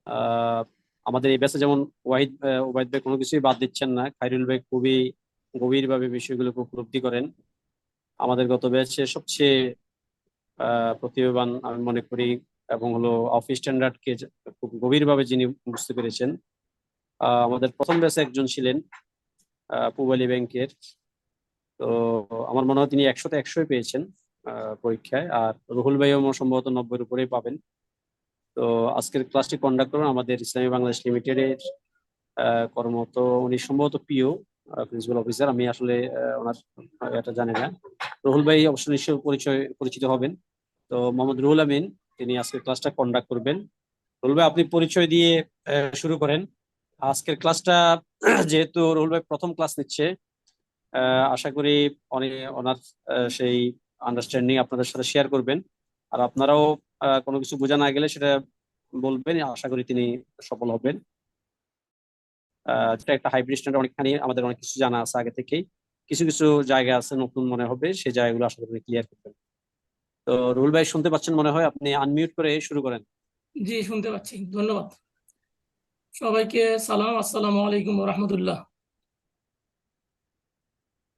আহ আমাদের এই ব্যাচে যেমন ওবায়দ ভাই কোনো কিছুই বাদ দিচ্ছেন না, খাইরুল ভাই খুবই গভীরভাবে বিষয়গুলোকে উপলব্ধি করেন। আমাদের গত ব্যাচে সবচেয়ে প্রতিভাবান আমি মনে করি, এবং হলো অফ স্ট্যান্ডার্ডকে খুব গভীরভাবে যিনি বুঝতে পেরেছেন। আমাদের প্রথম ব্যাচে একজন ছিলেন পূবালী ব্যাংকের। তো আমার মনে হয় তিনি 100-তে 100 পেয়েছেন পরীক্ষায়। আর রুহুল ভাইও সম্ভবত 90-এর উপরেই পাবেন। তো আজকের ক্লাসটি কন্ডাক্ট করবেন আমাদের ইসলামী বাংলাদেশ লিমিটেডের কর্মরত, উনি সম্ভবত পিও, প্রিন্সিপাল অফিসার। আমি আসলে ওনার এটা জানি না। রুহুল ভাই অবশ্য নিশ্চয়ই পরিচিত হবেন। তো মোহাম্মদ রুহুল আমিন তিনি আজকের ক্লাসটা কন্ডাক্ট করবেন। রুহুল ভাই, আপনি পরিচয় দিয়ে শুরু করেন আজকের ক্লাসটা। যেহেতু রুহুল ভাই প্রথম ক্লাস নিচ্ছে, আশা করি উনি ওনার সেই আন্ডারস্ট্যান্ডিং আপনাদের সাথে শেয়ার করবেন। আর আপনারাও কোনো কিছু বোঝা না গেলে সেটা বলবেন, আশা করি তিনি সফল হবেন। যেটা একটা হাইব্রিড স্ট্যান্ডার্ড, অনেকখানি আমাদের অনেক কিছু জানা আছে আগে থেকেই, কিছু কিছু জায়গা আছে নতুন মনে হবে, সেই জায়গাগুলো আশা করি ক্লিয়ার করবেন। তো রুল ভাই শুনতে পাচ্ছেন মনে হয়, আপনি আনমিউট করে শুরু করেন। জি, শুনতে পাচ্ছি। ধন্যবাদ সবাইকে। সালাম, আসসালামু আলাইকুম ওয়া রাহমাতুল্লাহ।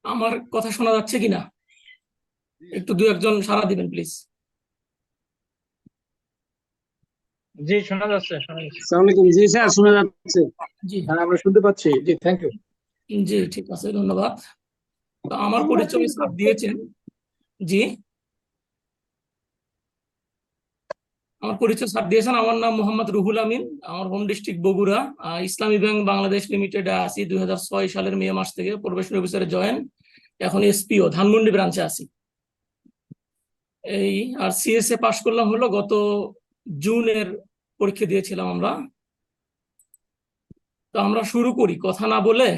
আমার কথা শোনা যাচ্ছে কিনা একটু দু একজন সাড়া দিবেন প্লিজ। জি, শোনা যাচ্ছে, শোনা যাচ্ছে। আসসালামু আলাইকুম। জি স্যার, শোনা যাচ্ছে। জি হ্যাঁ, আমরা শুনতে পাচ্ছি। জি, থ্যাংক ইউ। জি, ঠিক আছে, ধন্যবাদ। তো আমার পরিচয় স্যার দিয়েছেন। জি, আমার পরিচয় স্যার দিয়েছেন। আমার নাম মোহাম্মদ রুহুল আমিন। আমার হোম ডিস্ট্রিক্ট বগুড়া। ইসলামী ব্যাংক বাংলাদেশ লিমিটেডে আছি 2006 সালের মে মাস থেকে প্রবেশন অফিসারে জয়েন। এখন এসপিও ধানমন্ডি ব্রাঞ্চে আছি। এই আর সিএসএ পাশ করলাম হলো গত জুনের, পরীক্ষা দিয়েছিলাম আমরা। তো আমরা শুরু করি কথা না বলে,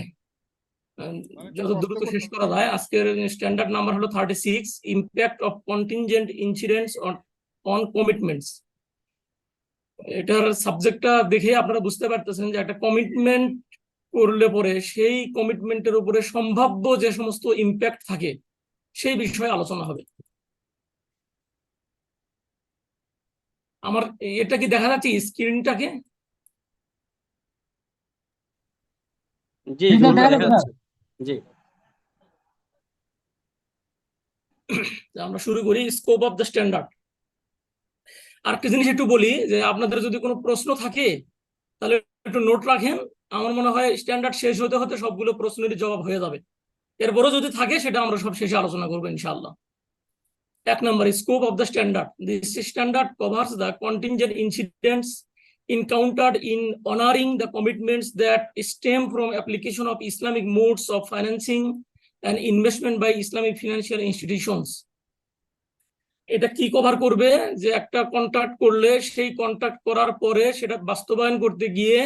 যত দ্রুত শেষ করা যায়। আজকের স্ট্যান্ডার্ড নাম্বার হলো 36, impact of contingent incidents on commitments. এটার সাবজেক্টটা দেখে আপনারা বুঝতে পারতেছেন যে একটা কমিটমেন্ট করলে পরে সেই কমিটমেন্টের উপরে সম্ভাব্য যে সমস্ত ইম্প্যাক্ট থাকে সেই বিষয়ে আলোচনা হবে। আমার এটা কি দেখা যাচ্ছে স্ক্রিনটাকে? জি রুল ভাই, দেখা যাচ্ছে। জি, আমরা শুরু করি। Scope of the standard. আরেকটা জিনিস একটু বলি, যে আপনাদের যদি কোনো প্রশ্ন থাকে তাহলে একটু নোট রাখেন। আমার মনে হয় স্ট্যান্ডার্ড শেষ হতে হতে সবগুলো প্রশ্নেরই জবাব হয়ে যাবে। এরপরও যদি থাকে সেটা আমরা সব শেষে আলোচনা করবো ইনশাআল্লাহ। 1 নম্বর, scope of the standard. This standard covers the contingent incidents encountered in honoring the commitments that stem from application of Islamic modes of financing and investment by Islamic financial institutions. এটা কি কভার করবে? যে একটা contract করলে সেই contract করার পরে সেটা বাস্তবায়ন করতে গিয়ে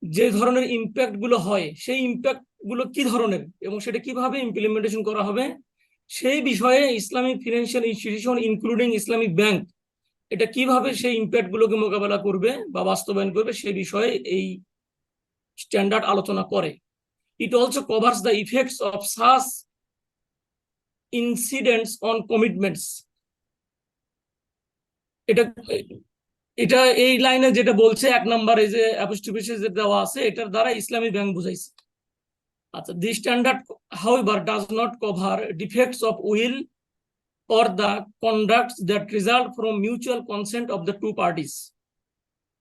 যে ধরনের ইম্প্যাক্ট গুলো হয়, সেই ইম্প্যাক্ট গুলো কি ধরনের এবং সেটা কিভাবে ইমপ্লিমেন্টেশন করা হবে সেই বিষয়ে Islamic financial institution including Islamic bank এটা কিভাবে সেই ইম্প্যাক্ট গুলোকে মোকাবেলা করবে বা বাস্তবায়ন করবে সেই বিষয়ে এই স্ট্যান্ডার্ড আলোচনা করে। It also covers the effects of such incidents on commitments. এটা এটা এই লাইনে যেটা বলছে 1 নম্বরে যে অ্যাপোস্ট্রোফিসে যে দেওয়া আছে, এটার দ্বারা ইসলামী ব্যাংক বুঝাইছে। আচ্ছা, this standard however does not cover defects of will or the conducts that result from mutual consent of the two parties.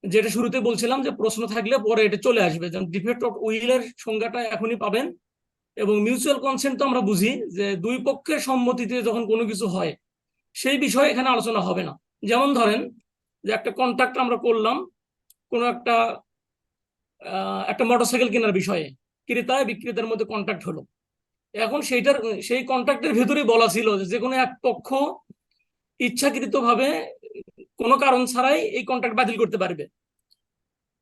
যেটা শুরুতে বলছিলাম যে প্রশ্ন থাকলে পরে এটা চলে আসবে, যেমন ডিফেক্ট অফ উইলের সংজ্ঞাটা এখনই পাবেন। এবং মিউচুয়াল কনসেন্ট তো আমরা বুঝি যে দুই পক্ষের সম্মতিতে যখন কোনো কিছু হয় সেই বিষয়ে এখানে আলোচনা হবে না। যেমন ধরেন যে একটা কন্ট্রাক্ট আমরা করলাম কোনো একটা মোটরসাইকেল কেনার বিষয়ে, ক্রেতা বিক্রেতার মধ্যে কন্ট্রাক্ট হলো। এখন সেই কন্ট্রাক্টের ভেতরেই বলা ছিল যে কোনো এক পক্ষ ইচ্ছাকৃতভাবে কোনো কারণ ছাড়াই এই কন্ট্রাক্ট বাতিল করতে পারবে,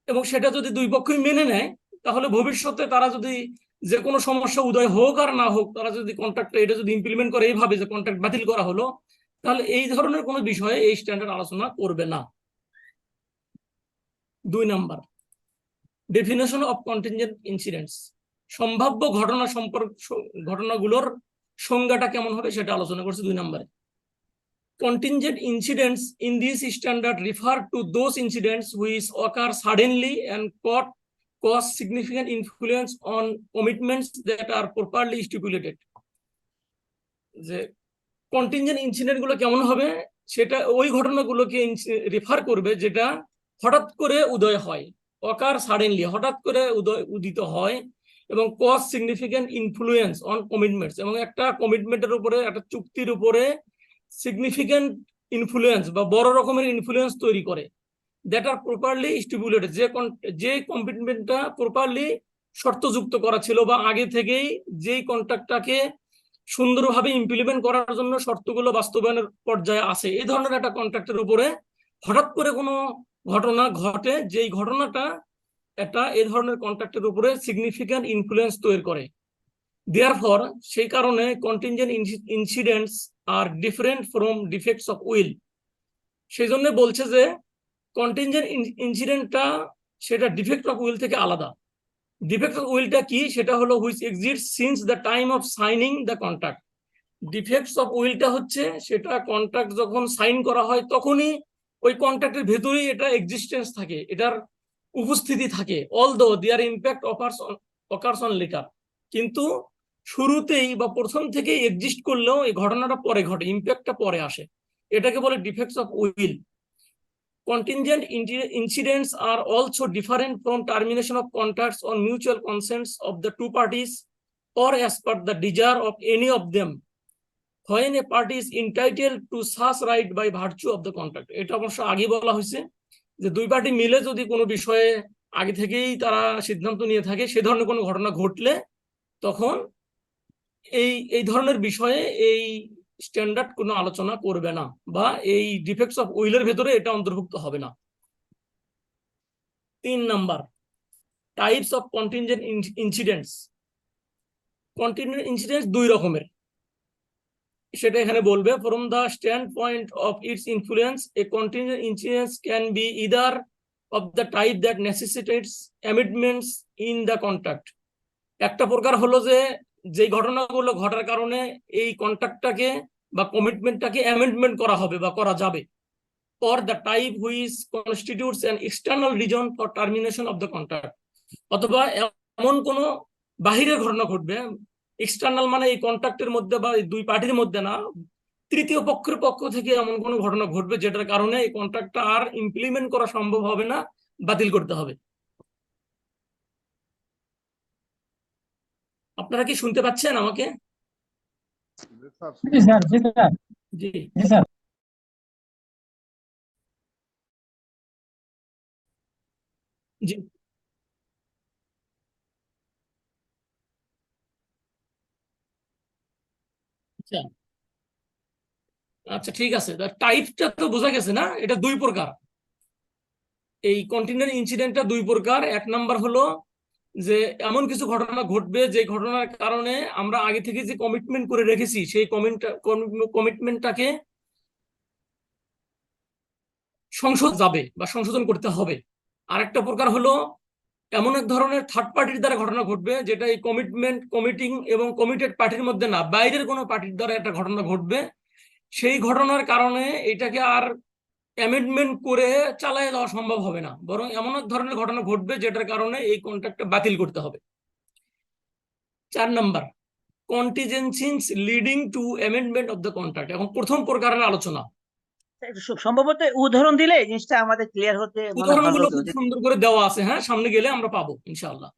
এবং সেটা যদি দুই পক্ষই মেনে নেয় তাহলে ভবিষ্যতে তারা যদি যে কোনো সমস্যা উদয় হোক আর না হোক, তারা যদি কন্ট্রাক্টটা এটা যদি ইমপ্লিমেন্ট করে এইভাবে যে কন্ট্রাক্ট বাতিল করা হলো, তাহলে এই ধরনের কোনো বিষয়ে এই স্ট্যান্ডার্ড আলোচনা করবে না। 2 number, definition of contingent incidents. সম্ভাব্য ঘটনাগুলোর সংজ্ঞাটা কেমন হবে সেটা আলোচনা করছে 2 নম্বরে। Contingent incidents in this standard refer to those incidents which occur suddenly and cause significant influence on commitments that are properly stipulated. যে কন্টিনজেন্ট ইনসিডেন্ট গুলো কেমন হবে, সেটা ওই ঘটনাগুলোকে রেফার করবে যেটা হঠাৎ করে উদয় হয়, অকার সাডেনলি, হঠাৎ করে উদিত হয়, এবং cause significant influence on commitments, এবং একটা কমিটমেন্টের উপরে, একটা চুক্তির উপরে সিগনিফিকেন্ট ইনফ্লুয়েন্স বা বড় রকমের ইনফ্লুয়েন্স তৈরি করে, দ্যাট আর প্রপারলি স্টিপুলেটেড, যে কমিটমেন্টটা প্রপারলি শর্তযুক্ত করা ছিল বা আগে থেকেই যেই কন্ট্রাক্টটাকে সুন্দরভাবে ইমপ্লিমেন্ট করার জন্য শর্তগুলো বাস্তবায়নের পর্যায়ে আছে, এই ধরনের একটা কন্ট্রাক্টের উপরে হঠাৎ করে কোনো ঘটনা ঘটে, যেই ঘটনাটা এই ধরনের কন্ট্রাক্টের উপরে সিগনিফিক্যান্ট ইনফ্লুয়েন্স তৈরি করে। দেয়ারফর সেই কারণে contingent incidents are different from defects of will. সেই জন্য বলছে যে কন্টিনজেন্ট ইনসিডেন্টটা সেটা ডিফেক্ট অফ উইল থেকে আলাদা। ডিফেক্ট অফ উইলটা কি, সেটা হলো which exist since the time of signing the contract. Defects of উইলটা হচ্ছে সেটা কন্ট্রাক্ট যখন সাইন করা হয় তখনই ওই কন্ট্রাক্টের ভেতরেই এটা এক্সিস্টেন্স থাকে, এটার উপস্থিতি থাকে, although their impact occurs on later. কিন্তু শুরুতেই বা প্রথম থেকেই এক্সিস্ট করলেও এই ঘটনাটা পরে ঘটে, ইম্প্যাক্টটা পরে আসে, এটাকে বলে defects of will. Contingent incidents are also different from termination of contracts on mutual consents of the two parties or as per the desire of any of them when a party is entitled to such right by virtue of the contract. এটা অবশ্য আগে বলা হয়েছে যে দুই party মিলে যদি কোনো বিষয়ে আগে থেকেই তারা সিদ্ধান্ত নিয়ে থাকে, সে ধরনের কোনো ঘটনা ঘটলে তখন এই ধরনের বিষয়ে এই স্ট্যান্ডার্ড কোনো আলোচনা করবে না, বা এই ডিফেক্টস অফ উইলের ভেতরে এটা অন্তর্ভুক্ত হবে না। 3 number, types of contingent incidents. Contingent incidents দুই রকমের, সেটা এখানে বলবে। From the stand point of its influence, a contingent incidence can be either of the type that necessitates amendments in the contract. একটা প্রকার হলো যে ঘটনাগুলো ঘটার কারণে এই কন্ট্রাক্টটাকে বা কমিটমেন্টটাকে অ্যামেন্ডমেন্ট করা হবে বা করা যাবে, or the type which constitutes an external reason for termination of the contract। অথবা এমন কোন বাহিরের ঘটনা ঘটবে, এক্সটার্নাল মানে এই কন্ট্রাক্টের মধ্যে বা এই দুই পার্টির মধ্যে না, তৃতীয় পক্ষের পক্ষ থেকে এমন কোন ঘটনা ঘটবে যেটার কারণে এই কন্ট্রাক্টটা আর ইমপ্লিমেন্ট করা সম্ভব হবে না, বাতিল করতে হবে। আপনারা কি শুনতে পাচ্ছেন আমাকে? জি স্যার, জি স্যার, জি জি স্যার। জি, আচ্ছা আচ্ছা, ঠিক আছে। টাইপটা তো বোঝা গেছে না, এটা দুই প্রকার। এই কন্টিনেন্ট ইনসিডেন্টটা দুই প্রকার। এক নাম্বার হলো যে এমন কিছু ঘটনা ঘটবে যে ঘটনার কারণে আমরা আগে থেকে যে কমিটমেন্ট করে রেখেছি সেই কমিটমেন্টটাকে সংশোধন যাবে বা সংশোধন করতে হবে। আরেকটা প্রকার হলো এমন এক ধরনের থার্ড পার্টির দ্বারা ঘটনা ঘটবে যেটা এই কমিটিং এবং কমিটেড পার্টির মধ্যে না, বাইরের কোনো পার্টির দ্বারা একটা ঘটনা ঘটবে, সেই ঘটনার কারণে এটাকে আর অ্যামেন্ডমেন্ট করে চালায় দেওয়া সম্ভব হবে না, বরং এমন এক ধরনের ঘটনা ঘটবে যেটার কারণে এই কন্ট্রাক্টটা বাতিল করতে হবে। 4 number, contingencies leading to amendment of the contract. এখন প্রথম প্রকারের আলোচনা। সম্ভবত উদাহরণ দিলে জিনিসটা আমাদের ক্লিয়ার হতে মনে হয় ভালো উদাহরণগুলো হতো। খুব সুন্দর করে দেওয়া আছে, হ্যাঁ, সামনে গেলে আমরা পাবো ইনশাআল্লাহ।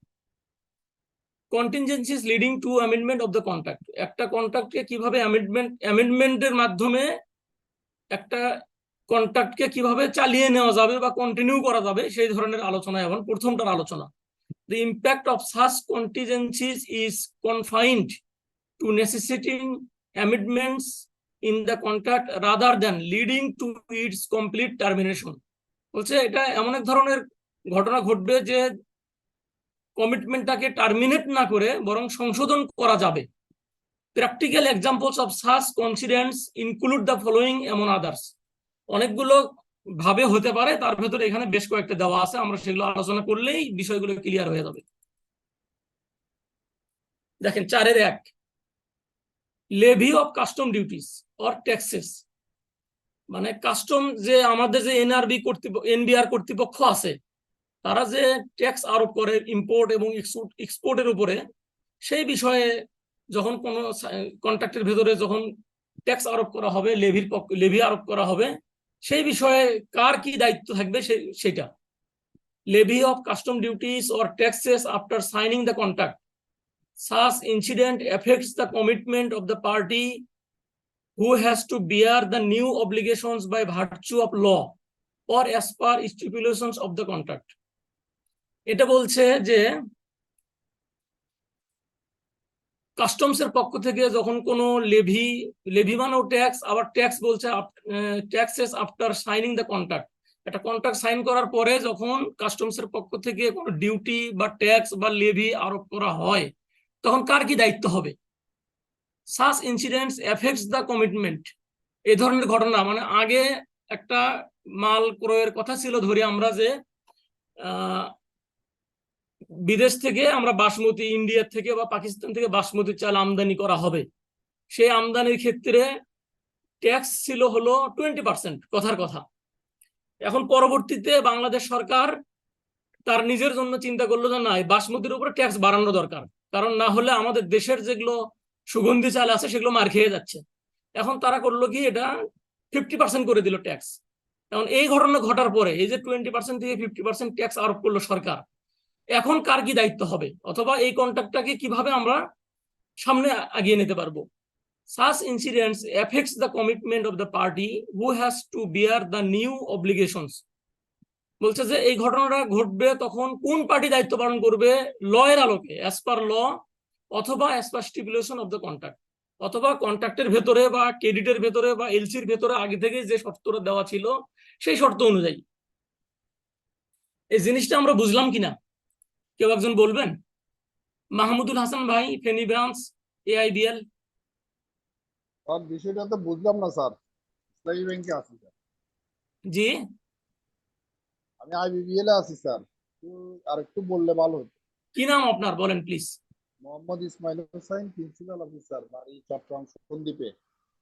Contingencies leading to amendment of the contract, একটা কন্ট্রাক্টকে কিভাবে অ্যামেন্ডমেন্টের মাধ্যমে একটা কন্ট্রাক্টকে কিভাবে চালিয়ে নেওয়া যাবে বা কন্টিনিউ করা যাবে, সেই ধরনের আলোচনা। এখন প্রথমটার আলোচনা, the impact of such contingencies is confined to necessitating amendments in the contract rather than leading to its complete termination। বলছে এটা এমন এক ধরনের ঘটনা ঘটবে যে কমিটমেন্টটাকে টার্মিনেট না করে বরং সংশোধন করা যাবে। Practical examples of such incidents include the following among others. অনেকগুলো ভাবে হতে পারে, তার ভেতরে এখানে বেশ কয়েকটা দেওয়া আছে, আমরা সেগুলো আলোচনা করলেই বিষয়গুলো ক্লিয়ার হয়ে যাবে। দেখেন 4-1, levy of custom duties or taxes. মানে কাস্টম যে আমাদের যে এনবিআর কর্তৃপক্ষ আছে, তারা যে ট্যাক্স আরোপ করে ইম্পোর্ট এবং এক্সপোর্টের উপরে, সেই বিষয়ে যখন কোনো কন্ট্রাক্টের ভেতরে যখন ট্যাক্স আরোপ করা হবে, লেভি আরোপ করা হবে, সেই বিষয়ে কার কি দায়িত্ব থাকবে সেটা। Levy of custom duties or taxes after signing the contract, such incident affects the commitment of the party who has to bear the new obligations by virtue of law or as per stipulations of the contract. এটা বলছে যে কাস্টমসের পক্ষ থেকে যখন কোনো Levy মানেও tax, আবার tax বলছে taxes after signing the contract, একটা কন্ট্রাক্ট সাইন করার পরে যখন কাস্টমসের পক্ষ থেকে কোনো ডিউটি বা ট্যাক্স বা লেভি আরোপ করা হয়, তখন কার কি দায়িত্ব হবে। such incidents affects the commitment, এই ধরনের ঘটনা মানে আগে একটা মাল ক্রয়ের কথা ছিল, ধরি আমরা যে বিদেশ থেকে আমরা বাসমতি, ইন্ডিয়া থেকে বা পাকিস্তান থেকে বাসমতি চাল আমদানি করা হবে, সেই আমদানির ক্ষেত্রে ট্যাক্স ছিল হলো 20%, কথার কথা। এখন পরবর্তীতে বাংলাদেশ সরকার তার নিজের জন্য চিন্তা করলো যে না, বাসমতির উপরে ট্যাক্স বাড়ানো দরকার, কারণ না হলে আমাদের দেশের যেগুলো সুগন্ধি চাল আছে সেগুলো মার খেয়ে যাচ্ছে। এখন তারা করলো কি, এটা 50% করে দিল ট্যাক্স। এখন এই ঘটনা ঘটার পরে এই যে 20% থেকে 50% ট্যাক্স আরোপ করলো সরকার, এখন কার কি দায়িত্ব হবে, অথবা এই কন্ট্রাক্টটাকে কিভাবে আমরা সামনে আগিয়ে নিতে পারবো। such incidents affects the commitment of the party who has to bear the new obligations, বলছে যে এই ঘটনাটা ঘটবে তখন কোন পার্টি দায়িত্ব পালন করবে, ল এর আলোকে, অ্যাজ পার ল অথবা as per stipulation of the contract, অথবা কন্ট্রাক্টের ভেতরে বা ক্রেডিটের ভেতরে বা এলসির ভেতরে আগে থেকে যে শর্তটা দেওয়া ছিল সেই শর্ত অনুযায়ী। এই জিনিসটা আমরা বুঝলাম কিনা কেউ একজন বলবেন? মাহমুদুল হাসান ভাই, ফেনী ব্রাঞ্চ, AIBL। স্যার বিষয়টা তো বুঝলাম না স্যার, ইসলামী ব্যাংকে আছি স্যার। জি, আমি IBBL এ আছি স্যার, আর একটু বললে ভালো হতো। কি নাম আপনার বলেন please? Mohammad Ismail Hossain, principal officer, বাড়ি চট্টগ্রাম সন্দ্বীপে।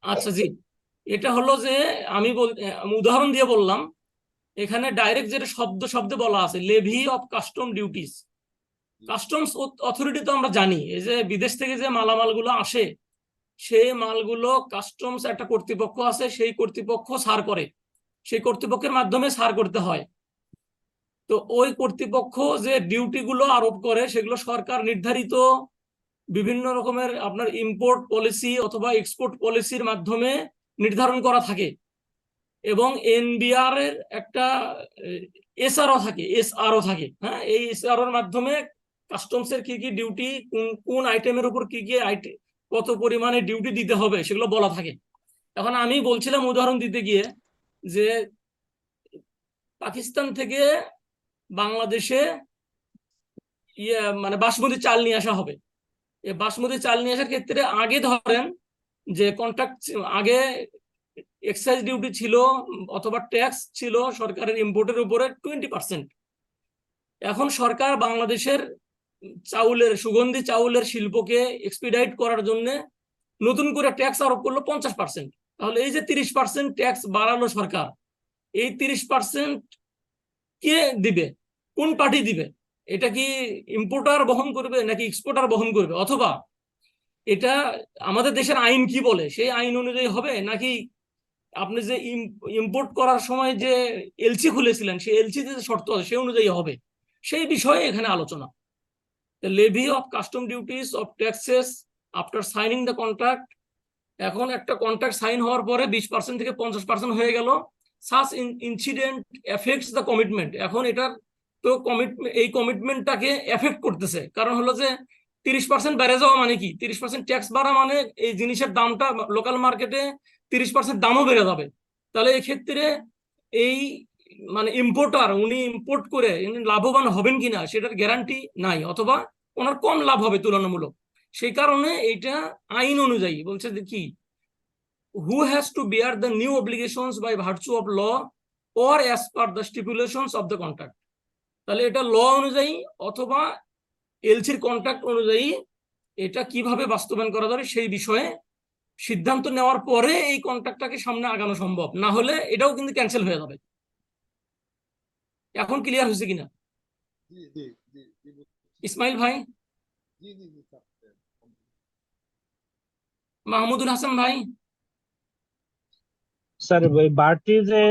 আচ্ছা জি, এটা হলো যে আমি উদাহরণ দিয়ে বললাম, এখানে ডাইরেক্ট যেটা শব্দে বলা আছে, levy of custom duties. Customs authority তো আমরা জানি, এই যে বিদেশ থেকে যে মালামালগুলো আসে, সেই মালগুলো কাস্টমস একটা কর্তৃপক্ষ আছে, সেই কর্তৃপক্ষ সার করে, সেই কর্তৃপক্ষের মাধ্যমে সার করতে হয়। তো ওই কর্তৃপক্ষ যে ডিউটি গুলো আরোপ করে সেগুলো সরকার নির্ধারিত বিভিন্ন রকমের আপনার ইম্পোর্ট পলিসি অথবা এক্সপোর্ট পলিসির মাধ্যমে নির্ধারণ করা থাকে, এবং এনবিআর এর একটা এসআরও থাকে। হ্যাঁ, এই এসআরওর মাধ্যমে কাস্টমসের কি কি ডিউটি, কোন আইটেমের উপর কি কি কত পরিমাণে ডিউটি দিতে হবে সেগুলো বলা থাকে। এখন আমি বলছিলাম উদাহরণ দিতে গিয়ে যে পাকিস্তান থেকে বাংলাদেশে মানে বাসমতি চাল নিয়ে আসা হবে। এই বাসমতি চাল নিয়ে আসার ক্ষেত্রে আগে ধরেন যে কন্ট্রাক্ট, আগে এক্সাইজ ডিউটি ছিল অথবা ট্যাক্স ছিল সরকারের ইম্পোর্টের উপরে 20%। এখন সরকার বাংলাদেশের সুগন্ধি চাউলের শিল্পকে এক্সপিডাইট করার জন্য নতুন করে ট্যাক্স আরোপ করলো 50%। তাহলে এই যে 30% ট্যাক্স বাড়ালো সরকার, এই 30% কে দিবে, কোন পার্টি দিবে? এটা কি ইম্পোর্টার বহন করবে নাকি এক্সপোর্টার বহন করবে, অথবা এটা আমাদের দেশের আইন কি বলে সেই আইন অনুযায়ী হবে, নাকি আপনি যে ইম্পোর্ট করার সময় যে এলসি খুলেছিলেন সেই এলসি যে শর্ত আছে সেই অনুযায়ী হবে, সেই বিষয়ে এখানে আলোচনা। Levy of custom duties of taxes after signing the contract, এখন একটা কন্ট্রাক্ট সাইন হওয়ার পরে 20% থেকে 50% হয়ে গেল। Such incident effects the commitment, এখন এটার তো এই কমিটমেন্টটাকে এফেক্ট করতেছে, কারণ হলো যে 30% বেড়ে যাওয়া মানে কি, 30% ট্যাক্স বাড়া মানে এই জিনিসের দামটা লোকাল মার্কেটে 30% দামও বেড়ে যাবে। তাহলে এই ক্ষেত্রে এই মানে ইম্পোর্টার, উনি ইম্পোর্ট করে লাভবান হবেন কিনা সেটার গ্যারান্টি নাই, অথবা ওনার কম লাভ হবে তুলনামূলক। সেই কারণে এইটা আইন অনুযায়ী বলছে যে কি, who has to bear the new obligations by virtue of law or as per the stipulations of the contract। তাহলে এটা ল অনুযায়ী অথবা এলসির কন্ট্রাক্ট অনুযায়ী এটা কিভাবে বাস্তবায়ন করা যাবে সেই বিষয়ে সিদ্ধান্ত নেওয়ার পরে এই কন্ট্রাক্টটাকে সামনে আগানো সম্ভব, না হলে এটাও কিন্তু ক্যান্সেল হয়ে যাবে। এখন ক্লিয়ার হয়েছে কিনা জি জি জি জি ইসমাইল ভাই? জি জি জি স্যার। মাহমুদুল হাসান ভাই? স্যার ওই বাড়তি যে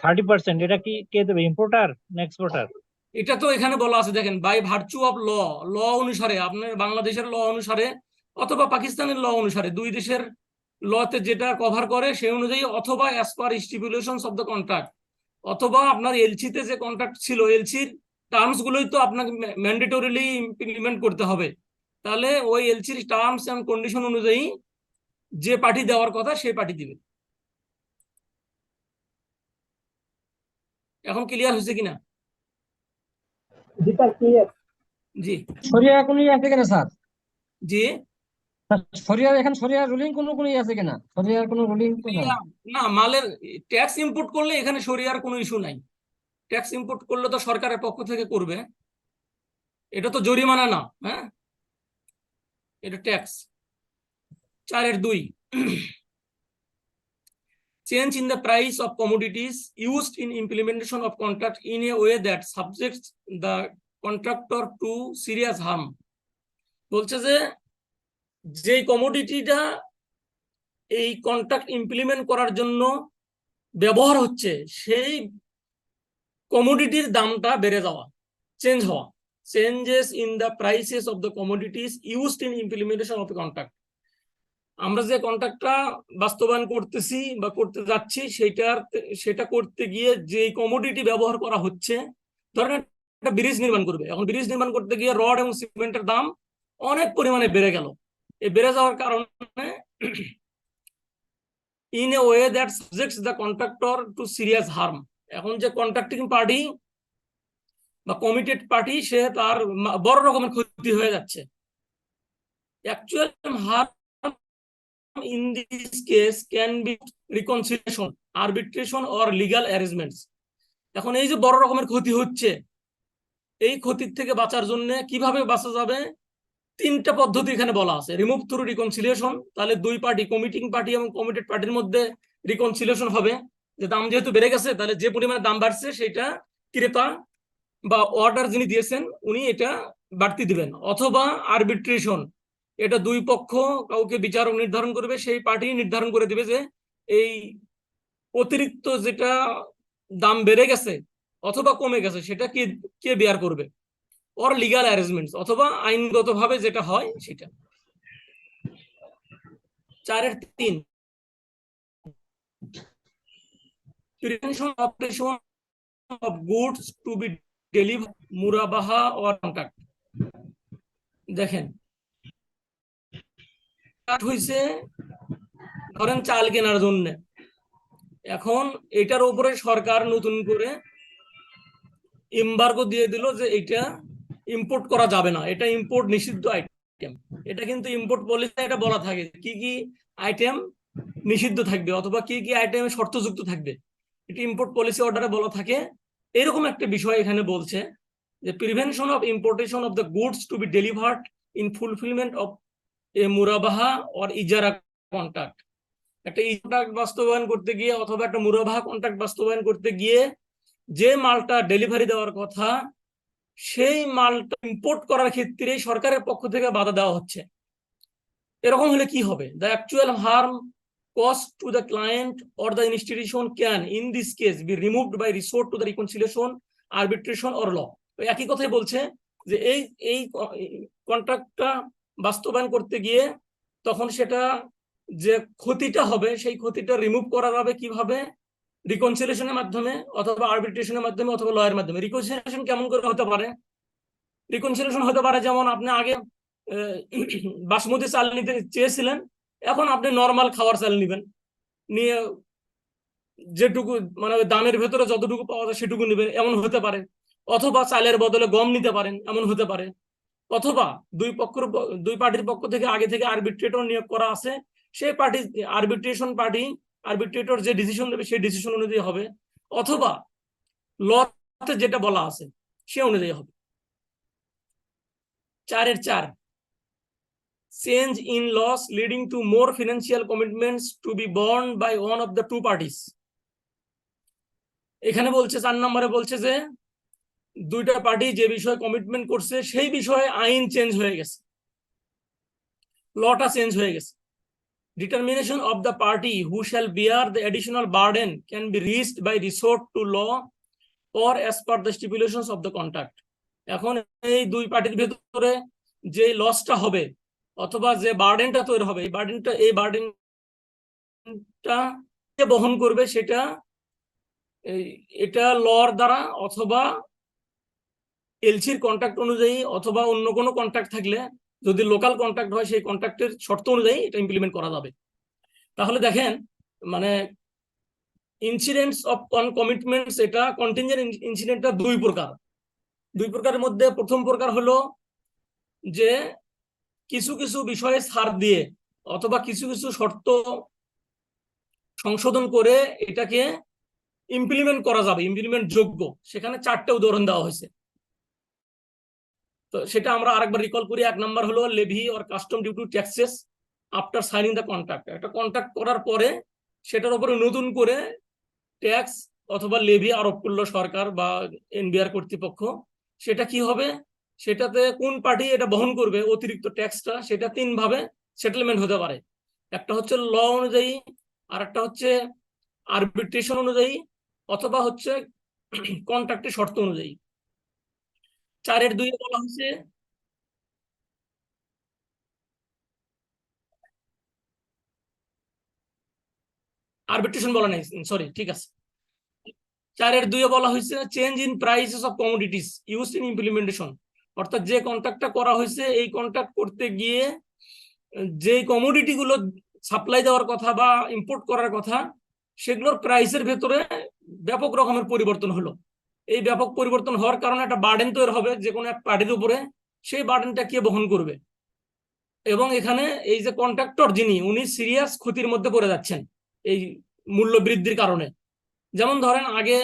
30%, এটা কি কে দেবে, ইম্পোর্টার না এক্সপোর্টার? এটা তো এখানে বলা আছে, দেখেন, বাই ভার্চু অফ ল, ল অনুসারে, আপনার বাংলাদেশের ল অনুসারে অথবা পাকিস্তানের ল অনুসারে, দুই দেশের লতে যেটা কভার করে সেই অনুযায়ী, অথবা as per stipulations of the contract, অথবা আপনার এলসিতে যে কন্ট্রাক্ট ছিল, এলসির টার্মস গুলোই তো আপনাকে ম্যান্ডেটরিলি ইমপ্লিমেন্ট করতে হবে। তাহলে ওই এলসির টার্মস এন্ড কন্ডিশন অনুযায়ী যে পার্টি দেওয়ার কথা সেই পার্টি দিবে। এখন ক্লিয়ার হয়েছে কিনা? জি শরিয়া কোনো আছে কিনা স্যার? জি। শরিয়ার এখানে শরিয়ার রুলিং কোনো আছে কিনা? শরিয়ার কোনো রুলিং তো নাই। না, মালের ট্যাক্স ইম্পোর্ট করলে এখানে শরিয়ার কোনো ইস্যু নাই। ট্যাক্স ইম্পোর্ট করলে তো সরকারের পক্ষ থেকে করবে, এটা তো জরিমানা না। হ্যাঁ, এটা tax. 4-2, change in the price of commodities used in implementation of contract in a way that subjects the contractor to serious harm। বলছে যে যে কমোডিটিটা এই কন্ট্রাক্ট ইমপ্লিমেন্ট করার জন্য ব্যবহার হচ্ছে, সেই কমোডিটির দামটা বেড়ে যাওয়া, চেঞ্জ হওয়া, changes in the prices of the commodities used in implementation of the contract. আমরা যে কন্ট্রাক্টটা বাস্তবায়ন করতেছি বা করতে যাচ্ছি, সেটা করতে গিয়ে যে কমোডিটি ব্যবহার করা হচ্ছে, ধরেন একটা ব্রিজ নির্মাণ করবে, এখন ব্রিজ নির্মাণ করতে গিয়ে রড এবং সিমেন্টের দাম অনেক পরিমাণে বেড়ে গেল। এই বেড়ে যাওয়ার কারণে in a way that subjects the contractor to serious harm, এখন যে কন্ট্রাক্টিং পার্টি বা কমিটেড পার্টি, সে তার বড় রকমের ক্ষতি হয়ে যাচ্ছে। Actual harm in this case can be reconciliation, arbitration or legal arrangements। এখন এই যে বড় রকমের ক্ষতি হচ্ছে, এই ক্ষতির থেকে বাঁচার জন্য কিভাবে বাঁচা যাবে, 3টা পদ্ধতি এখানে বলা আছে। রিমুভ থ্রু রিকনসিলিয়েশন, তাহলে দুই পার্টি, কমিটিং পার্টি এবং কমিটেড পার্টির মধ্যে রিকনসিলিয়েশন হবে, যে দাম যেহেতু বেড়ে গেছে, তাহলে যে পরিমাণে দাম বাড়ছে সেটা ক্রেতা বা অর্ডার যিনি দিয়েছেন উনি এটা বাড়তি দিবেন। অথবা আরবিট্রেশন, এটা দুই পক্ষ কাউকে বিচারক নির্ধারণ করবে, সেই পার্টি নির্ধারণ করে দিবে যে এই অতিরিক্ত যেটা দাম বেড়ে গেছে অথবা কমে গেছে সেটা কে বেয়ার করবে। অর লিগাল অ্যারেঞ্জমেন্টস, অথবা আইনগতভাবে যেটা হয় সেটা। 4-3, prevention operation of goods to be delivered, মুরাবাহা অর কন্ট্রাক্ট। দেখেন, হয়েছে ধরেন চাল কেনার জন্য, এখন এটার উপরে সরকার নতুন করে এমবার্গো দিয়ে দিল যে এটা ইম্পোর্ট করা যাবে না, এটা ইম্পোর্ট নিষিদ্ধ আইটেম। এটা কিন্তু ইম্পোর্ট পলিসি এটা বলা থাকে কি কি আইটেম নিষিদ্ধ থাকবে অথবা কি কি আইটেম শর্তযুক্ত থাকবে, এটা ইম্পোর্ট পলিসি অর্ডারে বলা থাকে। এরকম একটা বিষয় এখানে বলছে যে prevention of importation of the goods to be delivered in fulfilment of a মুরাবাহা অর ইজারা কন্ট্রাক্ট। একটা কন্ট্রাক্ট বাস্তবায়ন করতে গিয়ে অথবা একটা মুরাবাহা কন্ট্রাক্ট বাস্তবায়ন করতে গিয়ে যে মালটা ডেলিভারি দেওয়ার কথা, সেই মালটা ইম্পোর্ট করার ক্ষেত্রে সরকারের পক্ষ থেকে বাধা দেওয়া হচ্ছে। এরকম হলে কি হবে? The actual harm cost to the client or the institution can in this case be removed by resort to the reconciliation, arbitration or law. একই কথাই বলছে যে এই কন্ট্রাক্টটা বাস্তবায়ন করতে গিয়ে তখন সেটা যে ক্ষতিটা হবে সেই ক্ষতিটা রিমুভ করা যাবে কিভাবে? রিকনসিলিয়েশনের মাধ্যমে অথবা আরবিট্রেশনের মাধ্যমে অথবা লয়ের মাধ্যমে। রিকনসিলিয়েশন কেমন করে হতে পারে? রিকনসিলিয়েশন হতে পারে যেমন আপনি আগে বাসমতি চাল নিতে চেয়েছিলেন, এখন আপনি নর্মাল খাওয়ার চাল নিবেন, নিয়ে যেটুকু মানে দামের ভেতরে যতটুকু পাওয়া যায় সেটুকু নেবেন, এমন হতে পারে। অথবা চালের বদলে গম নিতে পারেন, এমন হতে পারে। অথবা দুই পার্টির পক্ষ থেকে আগে থেকে আরবিট্রেটর নিয়োগ করা আছে, সেই পার্টি আরবিট্রেটর যে ডিসিশন দেবে সেই ডিসিশন অনুযায়ী হবে। অথবা লতে যেটা বলা আছে সে অনুযায়ী হবে। 4-4, change in laws leading to more financial commitments to be borne by one of the two parties. এখানে বলছে 4 নম্বরে বলছে যে দুইটা পার্টি যে বিষয়ে কমিটমেন্ট করছে সেই বিষয়ে আইন চেঞ্জ হয়ে গেছে, লটা চেঞ্জ হয়ে গেছে। Determination of the party who shall bear the additional burden can be reached by resort to law or as per the stipulations of the contract. এখন এই দুই পার্টির ভিতরে যে লসটা হবে অথবা যে বার্ডেনটা তৈরি হবে, এই বার্ডেনটা কে বহন করবে সেটা এটা লর দ্বারা অথবা এলসির কন্ট্রাক্ট অনুযায়ী অথবা অন্য কোনো কন্ট্রাক্ট থাকলে, যদি লোকাল কন্ট্রাক্ট হয় সেই কন্ট্রাক্টের শর্ত অনুযায়ী এটা ইমপ্লিমেন্ট করা যাবে। তাহলে দেখেন মানে ইনসিডেন্টস অফ কমিটমেন্টস, এটা কন্টিনজেন্ট ইনসিডেন্টটা দুই প্রকারের মধ্যে প্রথম প্রকার হলো যে কিছু কিছু বিষয়ে ছাড় দিয়ে অথবা কিছু কিছু শর্ত সংশোধন করে এটাকে ইমপ্লিমেন্ট করা যাবে, ইমপ্লিমেন্ট যোগ্য। সেখানে 4টে উদাহরণ দেওয়া হয়েছে। তো সেটা আমরা আরেকবার রিকল করি। 1 নম্বর হলো levy or custom due to taxes after signing the contract. একটা কন্ট্রাক্ট করার পরে সেটার উপরে নতুন করে ট্যাক্স অথবা লেভি আরোপ করলো সরকার বা এনবিআর কর্তৃপক্ষ। সেটা কি হবে, সেটাতে কোন পার্টি এটা বহন করবে অতিরিক্ত ট্যাক্সটা, সেটা 3 ভাবে সেটেলমেন্ট হতে পারে। একটা হচ্ছে ল অনুযায়ী, আর একটা হচ্ছে আরবিট্রেশন অনুযায়ী, অথবা হচ্ছে কন্ট্রাক্টের শর্ত অনুযায়ী। 4-2 বলা হয়েছে আরবিট্রেশন বলা নেই, সরি, ঠিক আছে। 4-2 বলা হয়েছে change in prices of commodities used in implementation. অর্থাৎ যে কন্ট্রাক্টটা করা হয়েছে এই কন্ট্রাক্ট করতে গিয়ে যে কমোডিটি গুলো সাপ্লাই দেওয়ার কথা বা ইম্পোর্ট করার কথা সেগুলোর প্রাইসের ভেতরে ব্যাপক রকমের পরিবর্তন হলো। এই ব্যাপক পরিবর্তন হওয়ার কারণে একটা বার্ডেন তৈরি হবে যে কোনো এক পার্টির উপরে, সেই বার্ডেনটা কে বহন করবে। এবং এখানে এই যে কন্ট্রাক্টর যিনি, উনি সিরিয়াস ক্ষতির মধ্যে পড়ে যাচ্ছেন এই মূল্য বৃদ্ধির কারণে। যেমন ধরেন আগে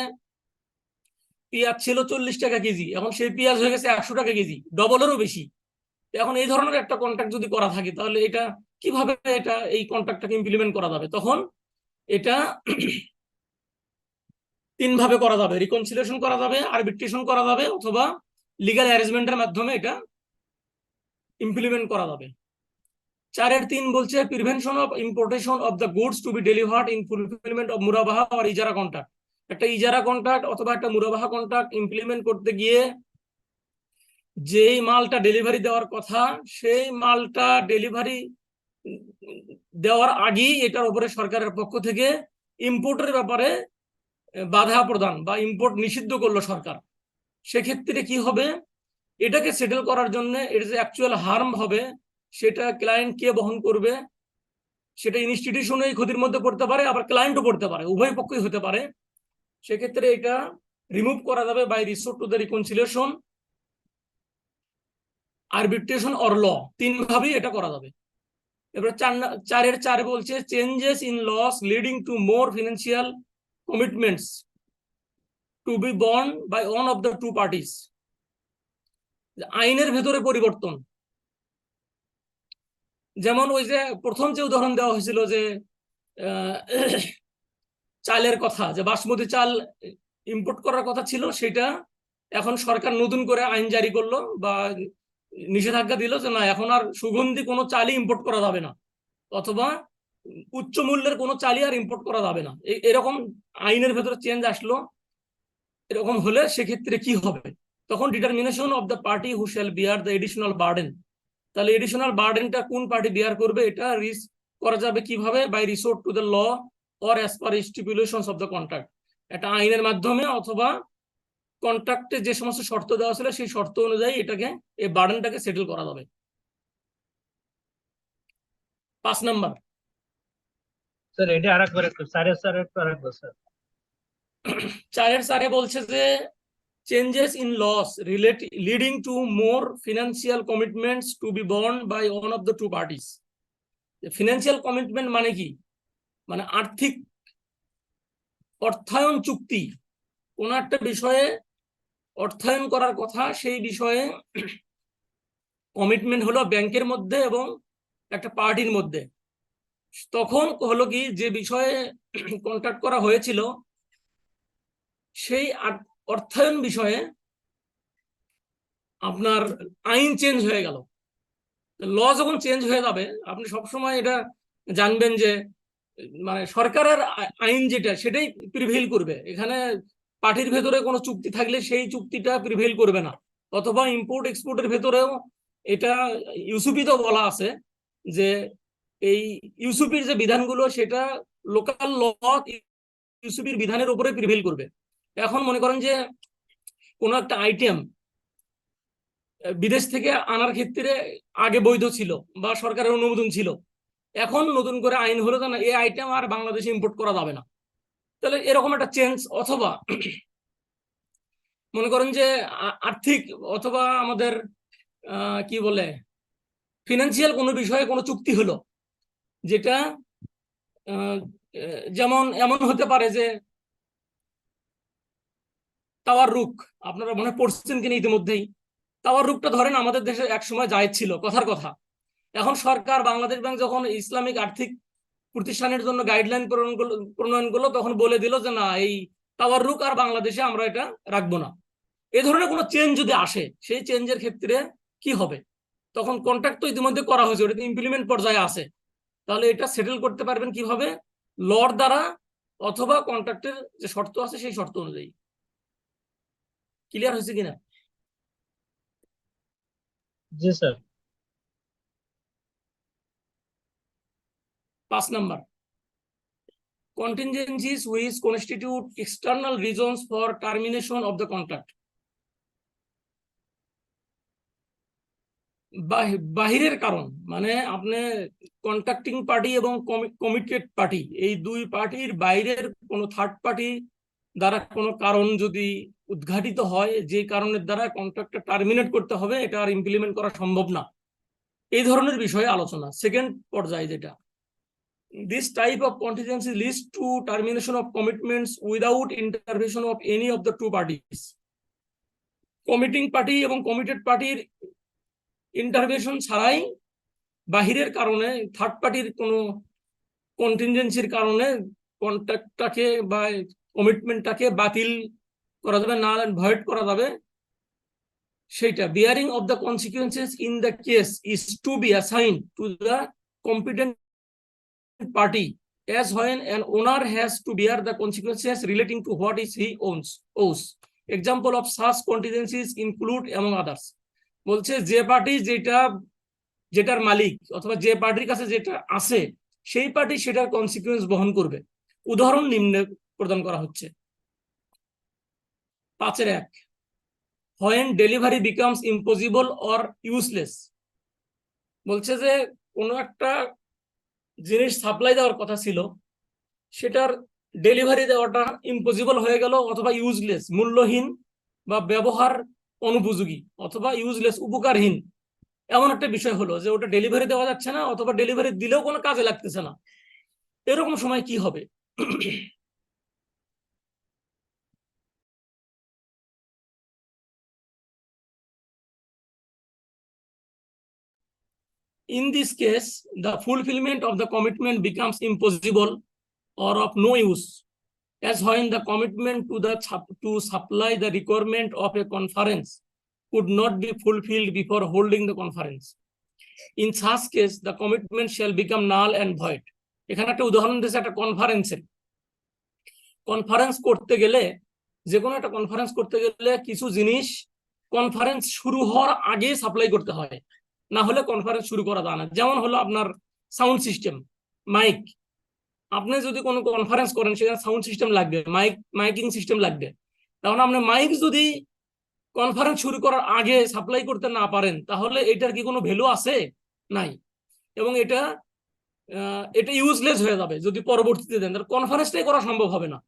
পেঁয়াজ ছিল 40 টাকা কেজি, এখন সেই পেঁয়াজ হয়ে গেছে 100 টাকা কেজি, ডবলেরও বেশি। এখন এই ধরনের একটা কন্ট্রাক্ট যদি করা থাকে তাহলে এটা কিভাবে এই কন্ট্রাক্টটাকে ইমপ্লিমেন্ট করা যাবে? তখন এটা 3 ভাবে করা যাবে, রিকনসিলিয়েশন করা যাবে, আরবিট্রেশন করা যাবে, অথবা লিগ্যাল অ্যারেঞ্জমেন্টের মাধ্যমে এটা ইমপ্লিমেন্ট করা যাবে। 4-3 বলছে prevention of importation of the goods to be delivered in fulfilment of মুরাবাহা অর ইজারা কন্ট্রাক্ট। একটা ইজারা কন্ট্রাক্ট অথবা একটা মুরাবাহা কন্ট্রাক্ট ইমপ্লিমেন্ট করতে গিয়ে যেই মালটা ডেলিভারি দেওয়ার কথা সেই মালটা ডেলিভারি দেওয়ার আগেই এটার উপরে সরকারের পক্ষ থেকে ইম্পোর্টের ব্যাপারে বাধা প্রদান বা ইম্পোর্ট নিষিদ্ধ করলো সরকার। সেক্ষেত্রে কি হবে, এটাকে সেটেল করার জন্য এর যে অ্যাকচুয়াল হার্ম হবে সেটা ক্লায়েন্ট কে বহন করবে, সেটা ইনস্টিটিউশনই ক্ষতির মধ্যে পড়তে পারে, আবার ক্লায়েন্টও পড়তে পারে, উভয় পক্ষই হতে পারে। সেক্ষেত্রে এটা রিমুভ করা যাবে by resort to the reconciliation, arbitration or law. 3 ভাবেই এটা করা যাবে। এবার 4 বলছে changes in laws leading to more financial commitments to be borne by one of the two parties. আইনের ভেতরে পরিবর্তন, যেমন ওই যে প্রথম যে উদাহরণ দেওয়া হয়েছিল যে চালের কথা, যে বাসমতি চাল ইম্পোর্ট করার কথা ছিল, সেটা এখন সরকার নতুন করে আইন জারি করলো বা নিষেধাজ্ঞা দিল যে না, এখন আর সুগন্ধি কোনো চালই ইম্পোর্ট করা যাবে না, অথবা উচ্চ মূল্যের কোনো চালই আর ইম্পোর্ট করা যাবে না। এরকম আইনের ভেতরে চেঞ্জ আসলো। এরকম হলে সেক্ষেত্রে কি হবে, তখন determination of the party who shall bear the additional burden. তাহলে এডিশনাল বার্ডেনটা কোন পার্টি বিয়ার করবে এটা করা যাবে কিভাবে, by resort to the law or as per stipulations of the contract. এটা আইনের মাধ্যমে অথবা কন্ট্রাক্টে যে সমস্ত শর্ত দেওয়া ছিল সেই শর্ত অনুযায়ী এটাকে, এই বার্ডেনটাকে সেটেল করা যাবে। 5 নাম্বার স্যার এটা আরেকবার একটু আরেকবার স্যার। 4 বলছে যে changes in laws leading to more financial commitments to be borne by one of the two parties. Financial commitment মানে কি, মানে আর্থিক অর্থায়ন চুক্তি। কোন একটা বিষয়ে অর্থায়ন করার কথা, সেই বিষয়ে কমিটমেন্ট হলো ব্যাংকের মধ্যে এবং একটা পার্টির মধ্যে, তখন হলো কি যে বিষয়ে কন্ট্রাক্ট করা হয়েছিল সেই অর্থায়ন বিষয়ে আপনার আইন চেঞ্জ হয়ে গেল। ল যখন চেঞ্জ হয়ে যাবে, আপনি সবসময় এটা জানবেন যে মানে সরকারের আইন যেটা সেটাই প্রিভেইল করবে। এখানে পার্টির ভেতরে কোনো চুক্তি থাকলে সেই চুক্তিটা প্রিভেইল করবে না। অথবা ইম্পোর্ট এক্সপোর্টের ভেতরেও এটা ইউসিপিতেও বলা আছে যে এই ইউসিপির যে বিধানগুলো সেটা লোকাল ল ইউসিপির বিধানের উপরে প্রিভেইল করবে। এখন মনে করেন যে কোনো একটা আইটেম বিদেশ থেকে আনার ক্ষেত্রে আগে বৈধ ছিল বা সরকারের অনুমোদন ছিল, এখন নতুন করে আইন হলো যে না, এই আইটেম আর বাংলাদেশে ইম্পোর্ট করা যাবে না। তাহলে এরকম একটা চেঞ্জ, অথবা মনে করেন যে আর্থিক অথবা আমাদের কি বলে ফিনান্সিয়াল কোনো বিষয়ে কোনো চুক্তি হলো, যেটা যেমন এমন হতে পারে যে তাওয়ার রুক, আপনারা মনে পড়ছেন কিনা ইতিমধ্যেই, তাওয়ার রুকটা ধরেন আমাদের দেশে একসময় জায়েজ ছিল, কথার কথা। এখন সরকার বাংলাদেশ ব্যাংক যখন ইসলামিক আর্থিক প্রতিষ্ঠানের জন্য গাইডলাইন প্রণয়ন করলো, তখন বলে দিল যে না, এই তাওয়াররুক আর বাংলাদেশে আমরা এটা রাখবো না। এ ধরনের কোনো চেঞ্জ যদি আসে, সেই চেঞ্জের ক্ষেত্রে কি হবে? তখন কন্ট্রাক্ট তো ইতিমধ্যে করা হয়েছে, ওটা ইমপ্লিমেন্ট পর্যায়ে আছে, তাহলে এটা সেটেল করতে পারবেন কিভাবে? লর দ্বারা অথবা কন্ট্রাক্টের যে শর্ত আছে সেই শর্ত অনুযায়ী। ক্লিয়ার হয়েছে কিনা? জি sir. 5 number, contingencies which constitute external reasons for termination of the contract. বাহিরের কারণ মানে আপনি কন্ট্রাক্টিং পার্টি এবং কমিটেড পার্টি, এই দুই পার্টির বাইরের কোনো থার্ড পার্টি দ্বারা কোনো কারণ যদি উদ্ঘাটিত হয়, যে কারণের দ্বারা কন্ট্রাক্টটা টার্মিনেট করতে হবে, এটা আর ইমপ্লিমেন্ট করা সম্ভব না, এই ধরনের বিষয়ে আলোচনা সেকেন্ড পর্যায়ে। যেটা this type of contingency leads to termination of commitments without intervention of any of the two parties. Committing party এবং কমিটেড পার্টির ইন্টারভেনশন ছাড়াই বাহিরের কারণে, থার্ড পার্টির কোনো কন্টিনজেন্সির কারণে কন্ট্রাক্টটাকে বা কমিটমেন্টটাকে বাতিল করা যাবে, না ভয়েড করা যাবে। সেটা bearing of the consequences in the case is to be assign to the competent party as when an owner has to bear the consequences relating to what is he owes. Example of such contingencies include among others, বলছে যে party যেটার মালিক অথবা যে পার্টির কাছে যেটা আছে সেই পার্টি সেটার কনসিকুয়েন্স বহন করবে। উদাহরণ নিম্নে প্রদান করা হচ্ছে। 5-1, when delivery becomes impossible or useless, বলছে যে কোনো একটা জিনিস সাপ্লাই দেওয়ার কথা ছিল, সেটার ডেলিভারি দেওয়াটা ইম্পসিবল হয়ে গেল, অথবা ইউজলেস মূল্যহীন বা ব্যবহার অনুপযোগী অথবা ইউজলেস উপকারহীন, এমন একটা বিষয় হলো যে ওটা ডেলিভারি দেওয়া যাচ্ছে না, অথবা ডেলিভারি দিলেও কোনো কাজে লাগতেছে না। এরকম সময় কি হবে? In this case, the fulfillment of the commitment becomes impossible or of no use, as when the commitment to supply the requirement of a conference could not be fulfilled before holding the conference. In such case, the commitment shall become null and void. এখানে একটা উদাহরণ দিয়েছে একটা কনফারেন্সের। Conference করতে গেলে, যে কোনো একটা কনফারেন্স করতে গেলে কিছু জিনিস কনফারেন্স শুরু হওয়ার আগে সাপ্লাই করতে হয়, না হলে কনফারেন্স শুরু করা যায় না। যেমন হলো আপনার সাউন্ড সিস্টেম, মাইক। আপনি যদি কোনো কনফারেন্স করেন সেখানে সাউন্ড সিস্টেম লাগবে, মাইকিং সিস্টেম লাগবে। তখন আপনি মাইক যদি কনফারেন্স শুরু করার আগে সাপ্লাই করতে না পারেন, তাহলে এটার কি কোনো ভ্যালু আছে? নাই। এবং এটা ইউজলেস হয়ে যাবে যদি পরবর্তীতে দেন, কনফারেন্সটাই করা সম্ভব হবে না।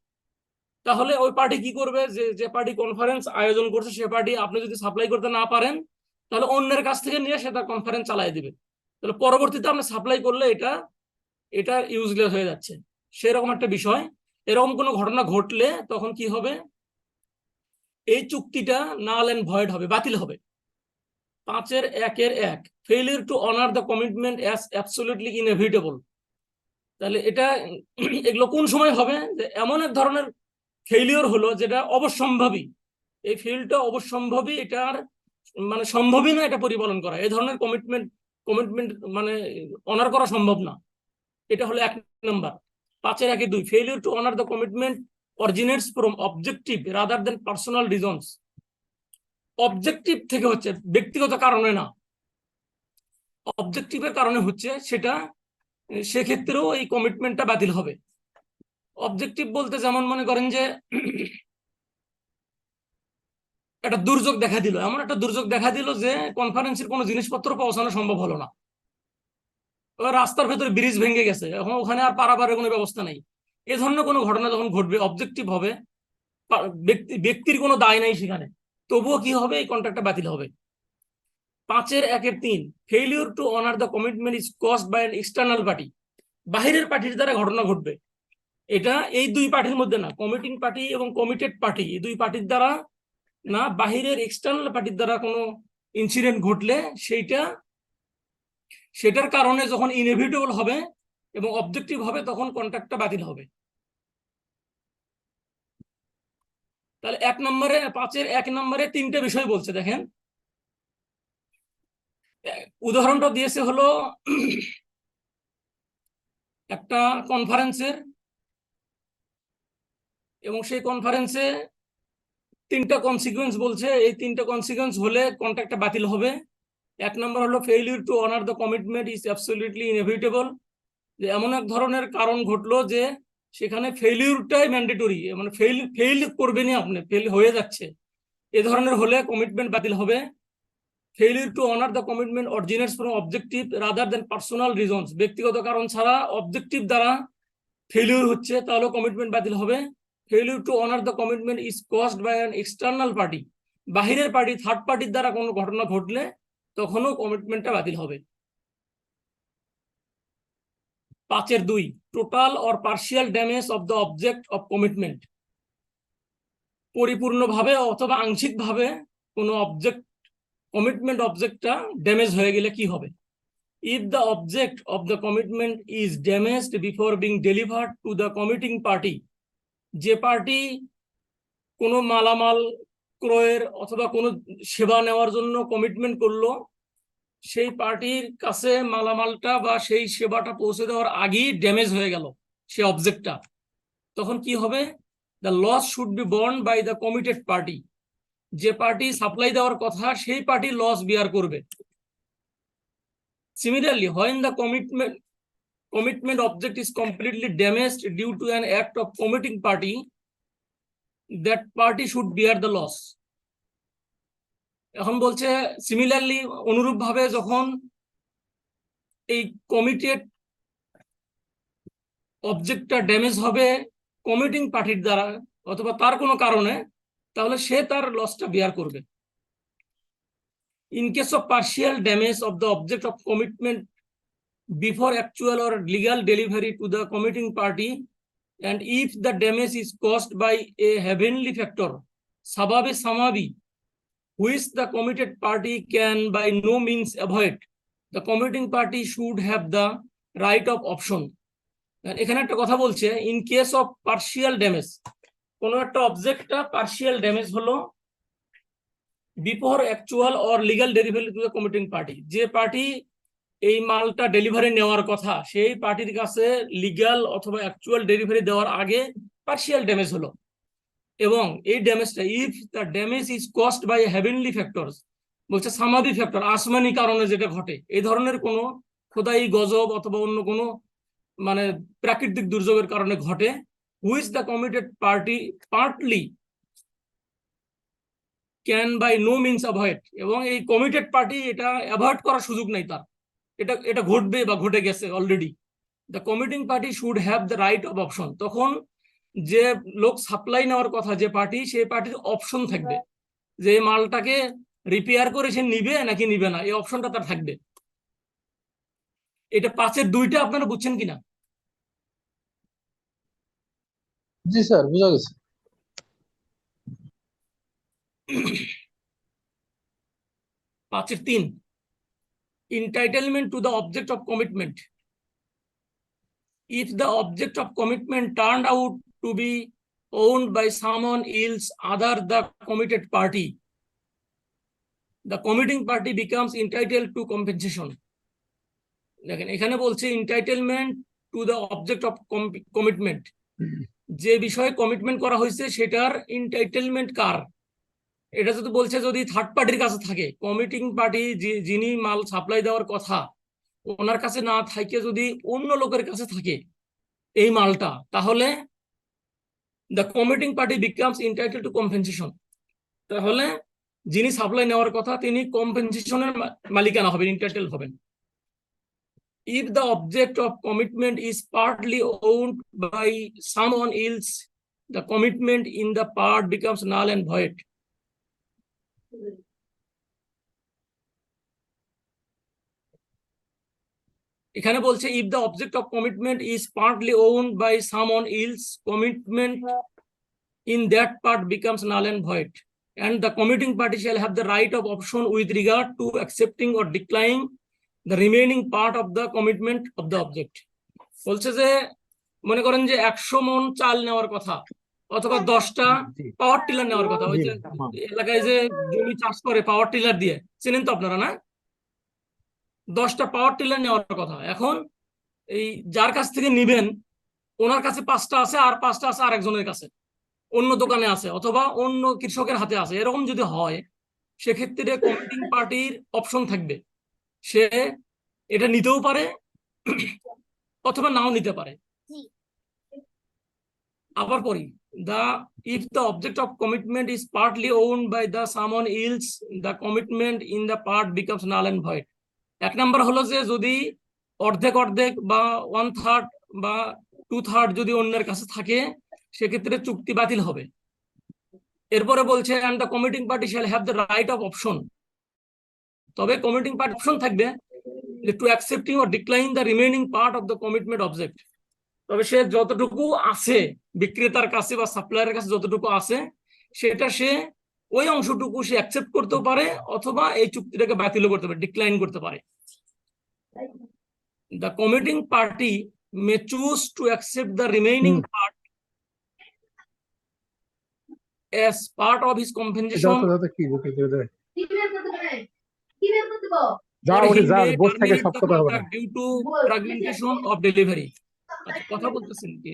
তাহলে ওই পার্টি কি করবে? যে পার্টি কনফারেন্স আয়োজন করছে সে পার্টি, আপনি যদি সাপ্লাই করতে না পারেন তাহলে অন্যের কাছ থেকে নিয়ে সে তার কনফারেন্স চালাই দিবে। তাহলে পরবর্তীতে আপনি সাপ্লাই করলে এটা ইউজলেস হয়ে যাচ্ছে, সেরকম একটা বিষয়। এরকম কোনো ঘটনা ঘটলে তখন কি হবে? এই চুক্তিটা নাল এন্ড ভয়েড হবে, বাতিল হবে। 5-1 failure to honour the commitment as absolutely inevitable. তাহলে এটা এগুলো কোন সময় হবে? যে এমন এক ধরনের ফেইলিওর হলো যেটা অবশ্যম্ভাবী, এই ফেইলটা অবশ্যম্ভাবী, এটার মানে সম্ভবই না এটা পরিপালন করা, এই ধরনের কমিটমেন্ট কমিটমেন্ট মানে অনার করা সম্ভব না। এটা হলো 1 number. 5-1-2 failure to honour the commitment originates from objective rather than personal reasons. Objective থেকে হচ্ছে, ব্যক্তিগত কারণে না, অবজেক্টিভের কারণে হচ্ছে, সেটা সেক্ষেত্রেও এই কমিটমেন্টটা বাতিল হবে। অবজেক্টিভ বলতে যেমন মনে করেন যে একটা দুর্যোগ দেখা দিল, এমন একটা দুর্যোগ দেখা দিল যে কনফারেন্সের কোনো জিনিসপত্র পৌঁছানো সম্ভব হলো না, রাস্তার ভেতরে ব্রিজ ভেঙে গেছে, এখন ওখানে আর পারাপারের কোনো ব্যবস্থা নেই, এ ধরনের কোনো ঘটনা যখন ঘটবে অবজেক্টিভ হবে, ব্যক্তির কোনো দায় নাই সেখানে, তবুও কি হবে? এই কন্ট্রাক্টটা বাতিল হবে। 5-1-3 failure to honour the commitment is caused by an external party. বাহিরের পার্টির দ্বারা ঘটনা ঘটবে, এটা এই দুই পার্টির মধ্যে না, কমিটিং পার্টি এবং কমিটেড পার্টি এই দুই পার্টির দ্বারা না, বাহিরের এক্সটার্নাল পার্টির দ্বারা কোনো ইনসিডেন্ট ঘটলে সেটার কারণে যখন ইনএভিটেবল হবে এবং অবজেক্টিভ হবে তখন কন্ট্রাক্টটা বাতিল হবে। তাহলে 5-1 নম্বরে 3টে বিষয় বলছে, দেখেন উদাহরণটা দিয়েছে হলো একটা কনফারেন্সের, এবং সেই কনফারেন্সে 3টা কনসিকুয়েন্স বলছে, এই 3টা কনসিকুয়েন্স হলে কন্ট্রাক্টটা বাতিল হবে। 1 নম্বর হলো failure to honour the commitment is absolutely inevitable, যে এমন এক ধরনের কারণ ঘটলো যে সেখানে ফেইলিউরটাই ম্যান্ডেটরি, মানে ফেইল করবেনই আপনি, ফেইল হয়ে যাচ্ছে, এ ধরনের হলে কমিটমেন্ট বাতিল হবে। Failure to honour the commitment originates from objective rather than personal reasons, ব্যক্তিগত কারণ ছাড়া অবজেক্টিভ দ্বারা ফেইলিউর হচ্ছে, তাহলে কমিটমেন্ট বাতিল হবে। Failure to honour the commitment is caused by an external party, বাহিরের পার্টি থার্ড পার্টির দ্বারা কোনো ঘটনা ঘটলে তখনও কমিটমেন্টটা বাতিল হবে। 5-2 total or partial damage of the object of commitment, পরিপূর্ণভাবে অথবা আংশিকভাবে কোনো অবজেক্ট কমিটমেন্ট অবজেক্টটা ড্যামেজ হয়ে গেলে কি হবে? If the object of the commitment is damaged before being delivered to the committing party, যে পার্টি কোনো মালামাল ক্রয়ের অথবা কোনো সেবা নেওয়ার জন্য কমিটমেন্ট করলো, সেই পার্টির কাছে মালামালটা বা সেই সেবাটা পৌঁছে দেওয়ার আগেই ড্যামেজ হয়ে গেল সেই অবজেক্টটা, তখন কি হবে? The loss should be borne by the committed party, যে পার্টি সাপ্লাই দেওয়ার কথা সেই পার্টি লস বিয়ার করবে। Similarly when the commitment object is completely damaged due to an act of committing party, that party should bear the loss. এখন বলছে similarly, অনুরূপ ভাবে যখন এই কমিটেড অবজেক্টটা ড্যামেজ হবে কমিটিং পার্টির দ্বারা অথবা তার কোনো কারণে, তাহলে সে তার লসটা বিয়ার করবে। In case of partial damage of the object of commitment before actual or legal delivery to the committing party, and if the damage is caused by a heavenly factor, sababe samabi, which the committed party can by no means avoid, the committing party should have the right of option. এখানে একটা কথা বলছে, in case of partial damage, কোনো একটা অবজেক্টটা partial damage হলো before actual or legal delivery to the committing party, যে party এই মালটা ডেলিভারি নেওয়ার কথা সেই পার্টির কাছে লিগ্যাল অথবা অ্যাকচুয়াল ডেলিভারি দেওয়ার আগে পার্শিয়াল ড্যামেজ হলো, এবং এই ড্যামেজটা if the damage is caused by heavenly factors, বলছে সামাদি ফ্যাক্টর, আসমানি কারণে যেটা ঘটে, এই ধরনের কোনো খোদাই গজব অথবা অন্য কোনো মানে প্রাকৃতিক দুর্যোগের কারণে ঘটে, which the committed party partly can by no means avoid, এবং এই কমিটেড পার্টি এটা অ্যাভয়েড করার সুযোগ নেই তার, এটা ঘটবে বা ঘটে গেছে already. The committing party should have the right of option, তখন যে লোক সাপ্লাই নেওয়ার কথা যে পার্টি, সেই পার্টির অপশন থাকবে যে মালটাকে রিপেয়ার করে সে নিবে নাকি নিবে না, এই অপশনটা তার থাকবে। এটা 5-2টা আপনারা বুঝছেন কিনা? জি স্যার, বুঝা গেছে। 5-3 entitlement to the object of commitment. If the object of commitment turned out to be owned by someone else other the committed party, the committing party becomes entitled to compensation. দেখেন এখানে বলছে entitlement to the object of commitment, যে বিষয়ে commitment করা হয়েছে সেটার entitlement কার, এটা যদি বলছে যদি থার্ড পার্টির কাছে থাকে, কমিটিং পার্টি যিনি মাল সাপ্লাই দেওয়ার কথা ওনার কাছে না থাকে যদি অন্য লোকের কাছে থাকে এই মালটা, তাহলে the committing party becomes entitled to compensation. তাহলে যিনি সাপ্লাই নেওয়ার কথা তিনি কম্পেনসেশনের মালিকানা হবেন, এন্টাইটেল হবেন। If the object of commitment is partly owned by someone else, the commitment in the part becomes null and void. এখানে বলছে if the object of commitment is partly owned by someone else, commitment in that part becomes null and void, and the committing party shall have the right of option with regard to accepting or declining the remaining part of the commitment of the object. বলছে যে মনে করেন যে 100 মণ চাল নেওয়ার কথা অথবা 10টা পাওয়ার টিলার নেওয়ার কথা, ওই যে এলাকায় যে জমি চাষ করে পাওয়ার টিলার দিয়ে, চেনেন তো আপনারা না, 10টা পাওয়ার টিলার নেওয়ার কথা। এখন এই যার কাছ থেকে নিবেন ওনার কাছে 5টা আছে আর 5টা আছে আরেকজনের কাছে, অন্য দোকানে আছে অথবা অন্য কৃষকের হাতে আছে, এরকম যদি হয় সেক্ষেত্রে কমিটিং পার্টির অপশন থাকবে, সে এটা নিতেও পারে অথবা নাও নিতে পারে। আবার পড়ি, if the object of commitment is partly owned by the someone else, the commitment in the part becomes null and void. এক নাম্বার হলো যে যদি অর্ধেক অর্ধেক বা 1/3 বা 2/3 যদি অন্যের কাছে থাকে সেক্ষেত্রে চুক্তি বাতিল হবে। এরপরে বলছে and the committing party shall have the right of option, তবে কমিটিং পার্টি অপশন থাকবে to accepting or declining the remaining part of the commitment object, তবে সে যতটুকু আছে বিক্রেতার কাছে বা সাপ্লায়ারের কাছে যতটুকু আছে সেটা সে ওই অংশটুকু সে অ্যাকসেপ্ট করতেও পারে অথবা এই চুক্তিটাকে বাতিল করতে পারে, ডিক্লাইন করতে পারে। The committing party may choose to accept the remaining part as part of his compensation, or he may terminate the contract due to fragmentation of delivery. আচ্ছা, কথা বলতেছেন কি?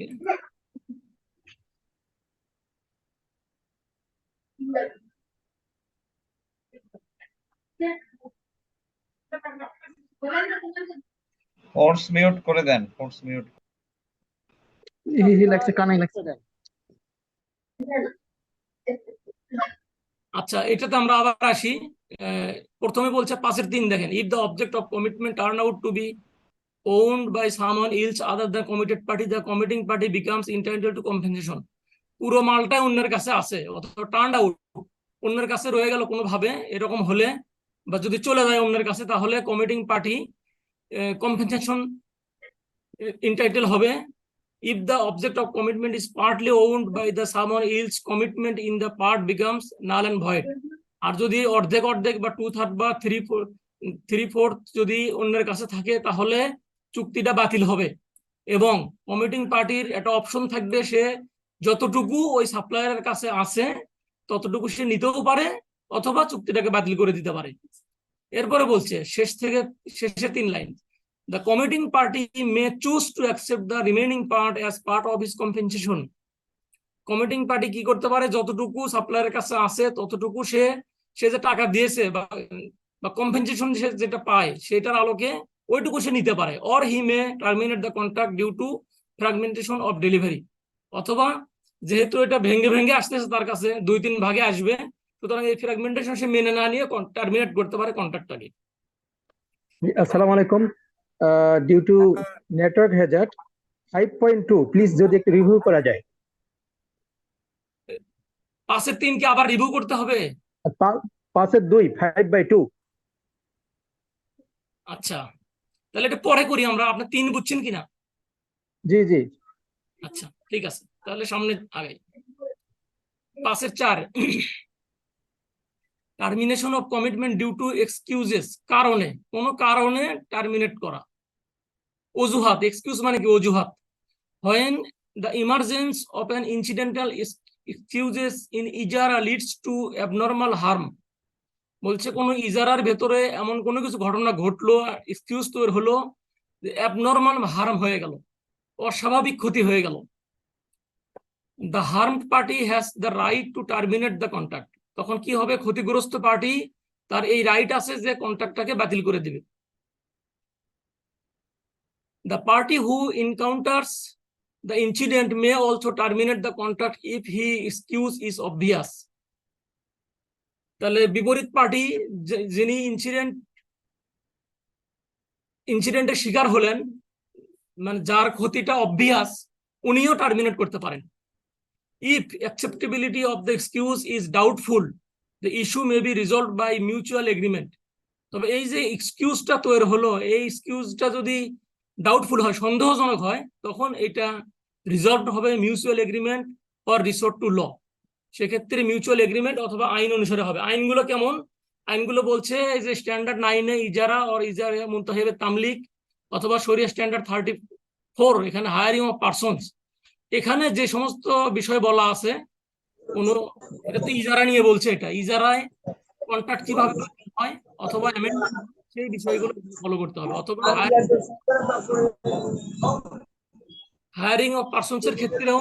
ফোর্স মিউট করে দেন, ফোর্স মিউট। আচ্ছা, এটাতে আমরা আবার আসি। প্রথমে বলছে 5-3 দেখেন, if the object of commitment turn out to be owned by someone else other than committed party, the committing party becomes entitled to compensation. পুরো মালটা অন্যের কাছে আছে অথবা টার্ন আউট অন্যের কাছে রয়ে গেল কোনোভাবে, এরকম হলে বা যদি চলে যায় অন্যের কাছে তাহলে কমিটিং পার্টি কম্পেনসেশন এন্টাইটেল হবে। If the object of commitment is partly owned by the someone else, commitment in the part becomes null and void. আর যদি অর্ধেক অর্ধেক বা 2/3 বা 3/4 যদি অন্যের কাছে থাকে তাহলে চুক্তিটা বাতিল হবে এবং কমিটিং পার্টির একটা অপশন থাকবে, সে যতটুকু ওই সাপ্লায়ারের কাছে আছে ততটুকু সে নিতেও পারে অথবা চুক্তিটাকে বাতিল করে দিতে পারে। এরপরে বলছে শেষের 3 line, the committing party may choose to accept the remaining part as part of his compensation. Committing party কি করতে পারে, যতটুকু সাপ্লায়ারের কাছে আছে ততটুকু সে যে টাকা দিয়েছে বা কম্পেনসেশন যেটা পায় সেটার আলোকে ওইটুকু সে নিতে পারে, or he may terminate the contract due to fragmentation of delivery, অথবা যেহেতু এটা ভেঙে ভেঙে আসতেছে তার কাছে 2-3 ভাগে আসবে, সুতরাং এই ফ্র্যাগমেন্টেশন সে মেনে না নিয়ে টার্মিনেট করতে পারে কন্ট্রাক্টটাকে। আসসালামু আলাইকুম, due to network hazard 5.2 please যদি একটু রিভিউ করা যায়। 5-3 কি আবার রিভিউ করতে হবে? 5-2 5/2। আচ্ছা, তাহলে এটা পরে করি আমরা, আপনি 3 বুঝছেন কিনা? জি জি, আচ্ছা ঠিক আছে, তাহলে সামনে আগাই। 5-4 termination of commitment due to excuses, কারণে, কোনো কারণে টার্মিনেট করা। অজুহাত, এক্সকিউজ মানে কি অজুহাত। when the emergence of an incidental excuses in ijara leads to abnormal harm, বলছে কোনো ইজারার ভেতরে এমন কোনো কিছু ঘটনা ঘটলো, এক্সকিউজ তৈরি হলো, অ্যাবনর্মাল হার্ম হয়ে গেল, অস্বাভাবিক ক্ষতি হয়ে গেল। the harmed party has the right to terminate the contract, তখন কি হবে, ক্ষতিগ্রস্ত পার্টি তার এই রাইট আছে যে কন্ট্রাক্টটাকে বাতিল করে দিবে। the party who encounters the incident may also terminate the contract if his excuse is obvious, তাহলে বিপরীত পার্টি যিনি ইনসিডেন্টের শিকার হলেন, মানে যার ক্ষতিটা অবভিয়াস, উনিও টার্মিনেট করতে পারেন। if acceptability of the excuse is doubtful, the issue may be resolved by mutual agreement, তবে এই যে এক্সকিউজটা তৈরি হলো, এই এক্সকিউজটা যদি ডাউটফুল হয়, সন্দেহজনক হয়, তখন এটা রিজলভ হবে mutual agreement or resort to law, সেক্ষেত্রে মিউচুয়াল এগ্রিমেন্ট অথবা আইন অনুসারে হবে। আইনগুলো কেমন? আইনগুলো বলছে যে স্ট্যান্ডার্ড 9 এ ইজারা অর ইজারা মুনতাহিবে তামলিক, অথবা শরিয়া স্ট্যান্ডার্ড 34, এখানে হায়ারিং অফ পারসনস, এখানে যে সমস্ত বিষয় বলা আছে, কোন, এটা তো ইজারা নিয়ে বলছে, এটা ইজারায় কন্ট্রাক্ট কিভাবে হয় অথবা অ্যামেন্ডমেন্ট, সেই বিষয়গুলো ফলো করতে হবে। অথবা হায়ারিং অফ পারসনস এর ক্ষেত্রেও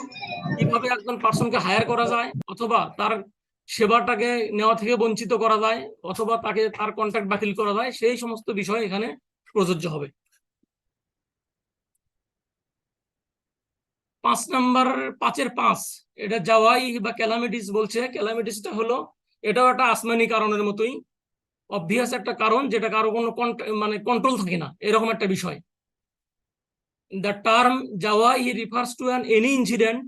কিভাবে একজন পারসনকে হায়ার করা যায়, অথবা তার সেবাটাকে নেওয়া থেকে বঞ্চিত করা যায়, অথবা তাকে তার কন্ট্রাক্ট বাতিল করা যায়, সেই সমস্ত বিষয় এখানে প্রযোজ্য হবে। 5 নাম্বার 5 এটা জাওয়াই বা ক্যালামিটিস বলছে। ক্যালামিটিসটা হলো, এটাও একটা আসমানি কারণের মতোই, অবভিয়াস একটা কারণ, যেটা কারো কোনো মানে কন্ট্রোল থাকে না, এরকম একটা বিষয়। The term Jawai refers to any incident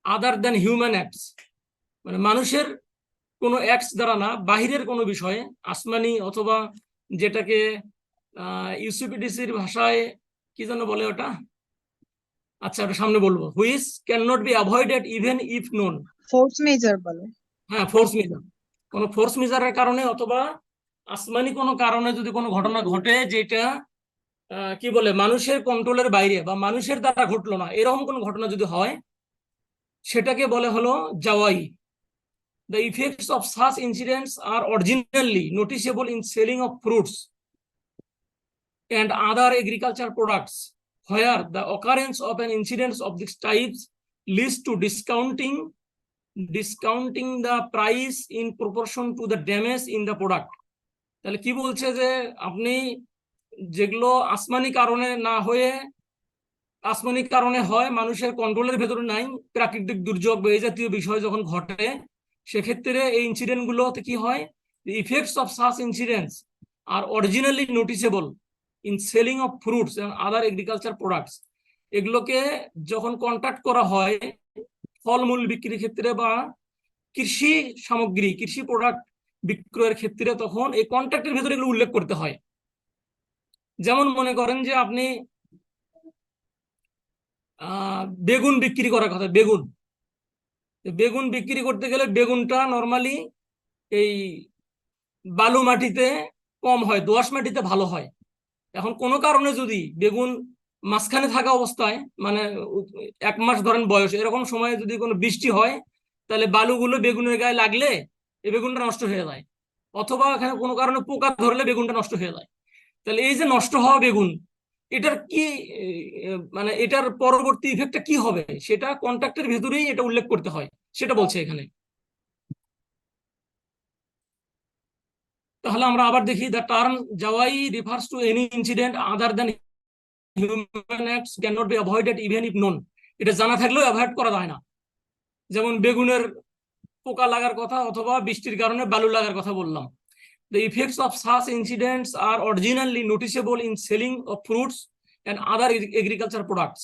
other than human acts, মানে মানুষের কোনো অ্যাক্টস দ্বারা না, বাহিরের কোনো বিষয়ে, আসমানি, অথবা যেটাকে ইউসিপিডিসির ভাষায় কি যেন বলে ওটা, আচ্ছা ওটা সামনে বলবো, which can not be avoided even if known, force major বলে। হ্যাঁ, ফোর্স মেজর, কোনো ফোর্স মেজরের কারণে অথবা আসমানি কোনো কারণে যদি কোনো ঘটনা ঘটে যেটা কি বলে মানুষের কন্ট্রোলের বাইরে বা মানুষের দ্বারা ঘটলো না, এরকম কোনো ঘটনা যদি হয়, সেটাকে বলে হলো জাওয়াই। The effects of such incidents are originally noticeable in selling of fruits and other agricultural products, where the occurrence of an incident of this type leads to discounting the price in proportion to the damage in the product. তাহলে কি বলছে যে আপনি যেগুলো আসমানি কারণে না হয়ে, আসমানি কারণে হয়, মানুষের কন্ট্রোলের ভেতরে নাই, প্রাকৃতিক দুর্যোগ বা এই জাতীয় বিষয় যখন ঘটে, সেক্ষেত্রে এই ইনসিডেন্ট গুলোতে কি হয়, the effects of such incidents are originally noticeable in selling of fruits and other agricultural products, এগুলোকে যখন কন্ট্রাক্ট করা হয় ফলমূল বিক্রির ক্ষেত্রে বা কৃষি সামগ্রী, কৃষি প্রোডাক্ট বিক্রয়ের ক্ষেত্রে, তখন এই কন্ট্রাক্টের ভেতরে এগুলো উল্লেখ করতে হয়। যেমন মনে করেন যে আপনি বেগুন বিক্রি করার কথা, বেগুন বিক্রি করতে গেলে বেগুনটা নর্মালি এই বালু মাটিতে কম হয়, দোআঁশ মাটিতে ভালো হয়। এখন কোনো কারণে যদি বেগুন মাঝখানে থাকা অবস্থায়, মানে 1 মাস ধরেন বয়স, এরকম সময়ে যদি কোনো বৃষ্টি হয়, তাহলে বালুগুলো বেগুনের গায়ে লাগলে এই বেগুনটা নষ্ট হয়ে যায়, অথবা এখানে কোনো কারণে পোকা ধরলে বেগুনটা নষ্ট হয়ে যায়। তাহলে এই যে নষ্ট হওয়া বেগুন, এটার কি মানে এটার পরবর্তী ইফেক্টটা কি হবে, সেটা কন্ট্রাক্টের ভেতরেই এটা উল্লেখ করতে হয়, সেটা বলছে এখানে। তাহলে আমরা আবার দেখি, দ্য টার্ম জাওয়াই refers to any incident other than human acts can not be avoided even if known, এটা জানা থাকলেও অ্যাভয়েড করা যায় না। যেমন বেগুনের পোকা লাগার কথা অথবা বৃষ্টির কারণে বালু লাগার কথা বললাম। The effects of such incidents are originally noticeable in selling of fruits and other agricultural products.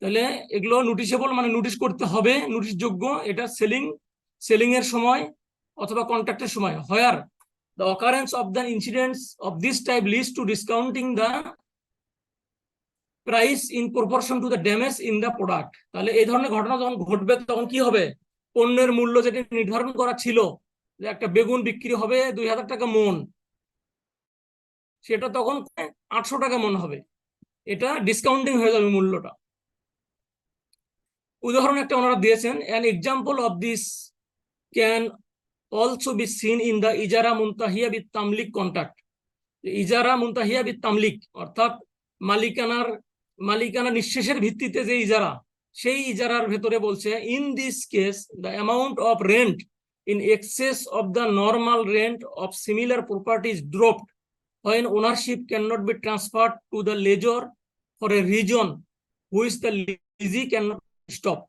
তাহলে এগুলো নোটিসেবল মানে নোটিশ করতে হবে, নোটিশ যোগ্য, এটা সেলিং এর সময় অথবা কন্ট্রাক্টের সময়। Where the occurrence of the incidents of this type leads to discounting the price in proportion to the damage in the product. তাহলে এই ধরনের ঘটনা যখন ঘটবে, তখন কি হবে, পণ্যের মূল্য যেটা নির্ধারণ করা ছিল যে একটা বেগুন বিক্রি হবে 2000 টাকা মন, সেটা তখন 800 টাকা মন হবে। এটা ডিসকাউন্টিং হয়ে যাবে মূল্যটা। উদাহরণ একটা ওনারা দিয়েছেন, an example of this can also be seen in the ইজারা মুনতাহিয়া বিত তামলিক কন্ট্রাক্ট। ইজারা মুনতাহিয়া বিত তামলিক অর্থাৎ মালিকানা নিঃশেষের ভিত্তিতে যে ইজারা, সেই ইজারার ভেতরে বলছে in this case the amount of rent in access of the normal rent of similar properties dropped when ownership cannot be transferred to the lessor for a reason which the lessee cannot stop।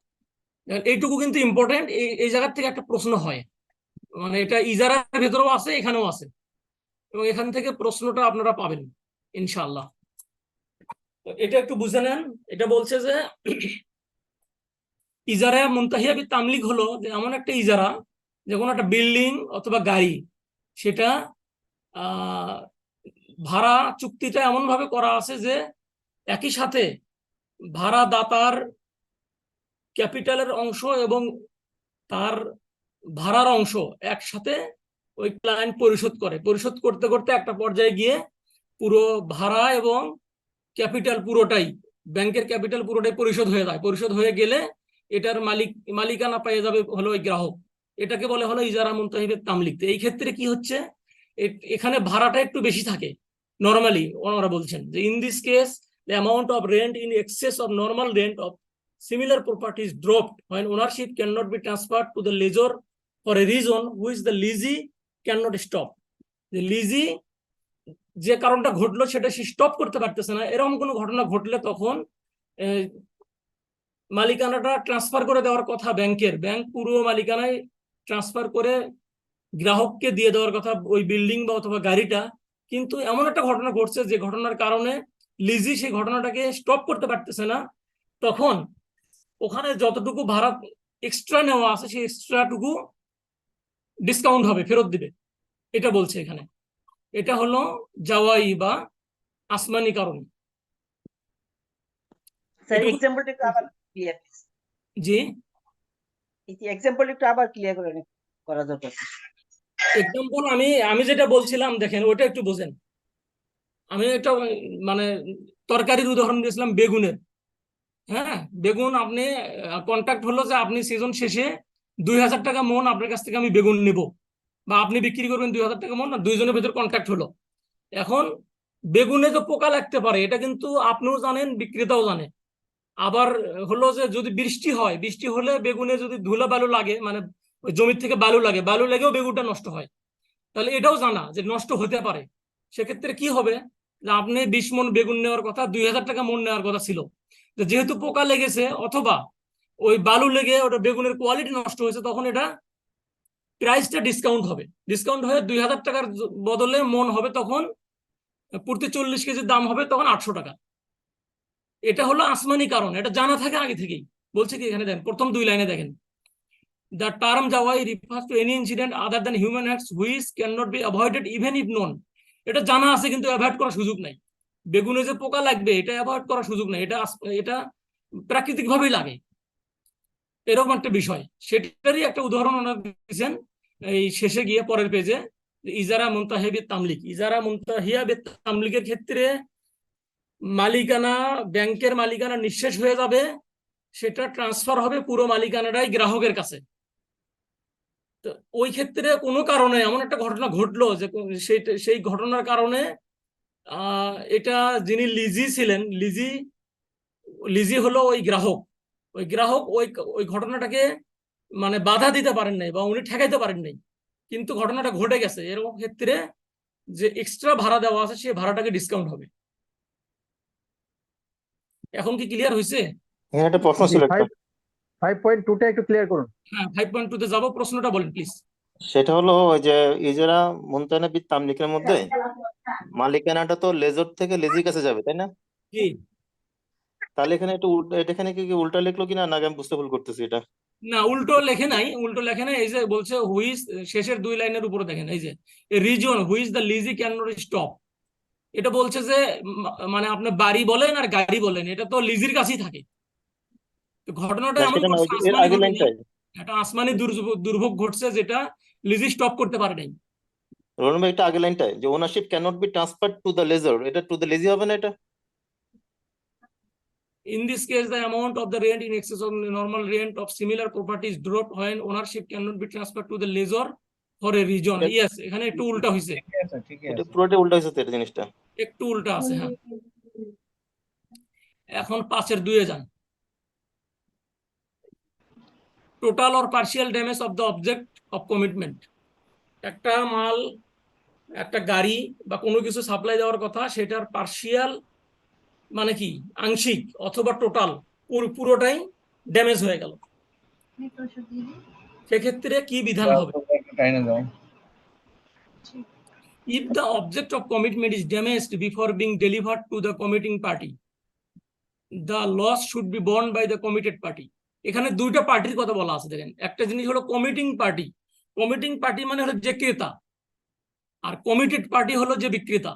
এইটুকু কিন্তু important, এই জায়গা থেকে একটা প্রশ্ন হয়, মানে এটা ইজারার ভেতরেও আছে, এখানেও আছে, এবং এখান থেকে প্রশ্নটা আপনারা পাবেন ইনশাআল্লাহ। এটা একটু বুঝে নেন। এটা বলছে যে ইজারা মুনতাহিয়া বিত তামলিক হলো যে এমন একটা ইজারা, যে কোনো একটা বিল্ডিং অথবা গাড়ি, সেটা ভাড়া চুক্তিটা এমন ভাবে করা আছে যে একই সাথে ভাড়াদাতার ক্যাপিটালের অংশ এবং তার ভাড়ার অংশ একসাথে ওই ক্লায়েন্ট পরিশোধ করতে করতে একটা পর্যায়ে গিয়ে পুরো ভাড়া এবং ক্যাপিটাল পুরোটাই, ব্যাংকের ক্যাপিটাল পুরোটাই পরিশোধ হয়ে যায়। পরিশোধ হয়ে গেলে এটার মালিকানা পেয়ে যাবে হলো ওই গ্রাহক। এটাকে বলে হলো ইজারা মুনতাহিয়া বিত তামলিক। এই ক্ষেত্রে কি হচ্ছে, এখানে ভাড়াটা একটু বেশি থাকে নর্মালি। ওনারা বলছেন যে in this case the amount of rent in access of normal rent of similar properties dropped when ownership cannot be transferred to the lessor for a reason which the lessee cannot stop। the lessee যে কারণটা ঘটলো সেটা say stop করতে পারতেছে না, এরকম কোনো ঘটনা ঘটলে তখন মালিকানাটা ট্রান্সফার করে দেওয়ার কথা ব্যাংকের, ব্যাংক পুরো মালিকানায় ট্রান্সফার করে গ্রাহককে দিয়ে দেওয়ার কথা ওই বিল্ডিং বা অথবা গাড়িটা। কিন্তু এমন একটা ঘটনা ঘটছে যে ঘটনার কারণে লিজি সেই ঘটনাটাকে স্টপ করতে পারতেছে না, তখন ওখানে যতটুকু ভাড়া এক্সট্রা নেওয়া আছে সেই এক্সট্রাটুকু ডিসকাউন্ট হবে, ফেরত দিবে। এটা বলছে এখানে। এটা হলো জাওয়াই বা আসমানি কারণ। স্যার এক্সাম্পলটা একটু আবার ক্লিয়ার, জি এক্সাম্পলটা একটু আবার ক্লিয়ার করা দরকার। এক্সাম্পল আমি যেটা বলছিলাম দেখেন, ওটা একটু বোঝেন। আমি একটা মানে তরকারির উদাহরণ দিয়েছিলাম বেগুনের। হ্যাঁ, বেগুন আপনি কন্ট্রাক্ট হলো যে আপনি সিজন শেষে 2000 টাকা মন আপনার কাছ থেকে আমি বেগুন নেব, বা আপনি বিক্রি করবেন 2000 টাকা মন, না দুইজনের ভেতর কন্ট্রাক্ট হলো। এখন বেগুনে তো পোকা লাগতে পারে, এটা কিন্তু আপনিও জানেন, বিক্রেতাও জানে। আবার হলো যে যদি বৃষ্টি হয়, বৃষ্টি হলে বেগুনে যদি ধুলা বালু লাগে, মানে জমির থেকে বালু লাগে, বালু লেগেও বেগুনটা নষ্ট হয়, তাহলে এটাও জানা যে নষ্ট হতে পারে। সেক্ষেত্রে কি হবে, যে আপনি 20 মন বেগুন নেওয়ার কথা, 2000 টাকা মন নেওয়ার কথা ছিল, যেহেতু পোকা লেগেছে অথবা ওই বালু লেগে ওটা বেগুনের কোয়ালিটি নষ্ট হয়েছে, তখন এটা প্রাইসটা ডিসকাউন্ট হবে। ডিসকাউন্ট হয়ে 2000 টাকার বদলে মন হবে তখন প্রতি 40 কেজির দাম হবে তখন 800 টাকা। এটা হলো আসমানি কারণ, এটা জানা থাকে আগে থেকেই। বলছে কি এখানে দেখেন, প্রথম 2 লাইনে দেখেন, the term jawai refers to any incident other than human acts which cannot be avoided even if known। এটা জানা আছে কিন্তু অ্যাভয়েড করার সুযোগ নাই। বেগুনে যে পোকা লাগবে এটা অ্যাভয়েড করার সুযোগ নাই, এটা প্রাকৃতিক ভাবেই লাগে, এরকম একটা বিষয়। সেটারই একটা উদাহরণ ওনারা দিয়েছেন এই শেষে গিয়ে পরের পেজে, ইজারা মুনতাহিয়া বিত তামলিক। ইজারা মুনতাহিয়া বিত তামলিকের ক্ষেত্রে মালিকানা, ব্যাংকের মালিকানা নিঃশেষ হয়ে যাবে, সেটা ট্রান্সফার হবে পুরো মালিকানাটাই গ্রাহকের কাছে। তো ওই ক্ষেত্রে কোনো কারণে এমন একটা ঘটনা ঘটলো যে সেই ঘটনার কারণে এটা যিনি লিজি ছিলেন, লিজি হলো ওই গ্রাহক, ওই ঘটনাটাকে মানে বাধা দিতে পারেন নাই বা উনি ঠেকাইতে পারেন নাই, কিন্তু ঘটনাটা ঘটে গেছে। এরকম ক্ষেত্রে যে এক্সট্রা ভাড়া দেওয়া আছে সেই ভাড়াটাকে ডিসকাউন্ট হবে। এখন কি ক্লিয়ার হয়েছে? এখানে একটা প্রশ্ন ছিল একটা, 5.2টা একটু ক্লিয়ার করুন। হ্যাঁ, 5.2 তে যাবো, প্রশ্নটা বলেন প্লিজ। সেটা হলো ওই যে ইজারা মুনতাহিয়া বিত তামলিকের মধ্যে মালিকানাটা তো লেজর থেকে লেজির কাছে যাবে, তাই না? জি, তাহলে এখানে একটু এটা এখানে কি উল্টা লিখলো কিনা, নাকি আমি বুঝতে ভুল করতেছি এটা? না উল্টো লেখে নাই, এই যে বলছে হুইজ, শেষের 2 লাইনের উপরে দেখেন, এই যে reason which the lessee can not stop. এটা বলছে যে মানে আপনি বাড়ি বলেন আর গাড়ি বলেন, এটা তো লিজির কাছেই থাকে। ঘটনাটা এমন সেটা না, ঘটছে, এর আসমানি আগের ঘটনা, লাইনটাই। একটা আসমানি দুর্ভোগ ঘটছে, যেটা লিজ স্টপ করতে পারে নাই। রোল নাম্বার এটা আগের লাইনটায় যে ownership can not be transferred to the lessor, এটা টু দ্য লেজি হবে না এটা? In this case, the amount of the rent in excess of normal rent of similar property is dropped when ownership cannot be transferred to the lessor for a reason. Yes, এখানে একটু উল্টা হয়েছে, ঠিকই আছে, ঠিকই এটা আছে। পুরোটাই উল্টা হয়েছে তো এটা জিনিসটা। একটু উল্টা আছে। হ্যাঁ, এখন 5-2 যান। Total or partial damage of the object of commitment. একটা মাল, একটা গাড়ি বা কোনো কিছু সাপ্লাই দেওয়ার কথা, সেটার পার্সিয়াল মানে কি আংশিক অথবা টোটাল পুরোটাই ড্যামেজ হয়ে গেল, সেক্ষেত্রে কি বিধান হবে? টাইনে দাও। If the object of commitment is damaged before being delivered to the committing party, the loss should be borne by the committed party. এখানে দুইটা পার্টির কথা বলা আছে, দেখেন। একটা জিনিস হলো কমিটিং পার্টি। কমিটিং পার্টি মানে হলো যে ক্রেতা, আর কমিটেড পার্টি হলো যে বিক্রেতা।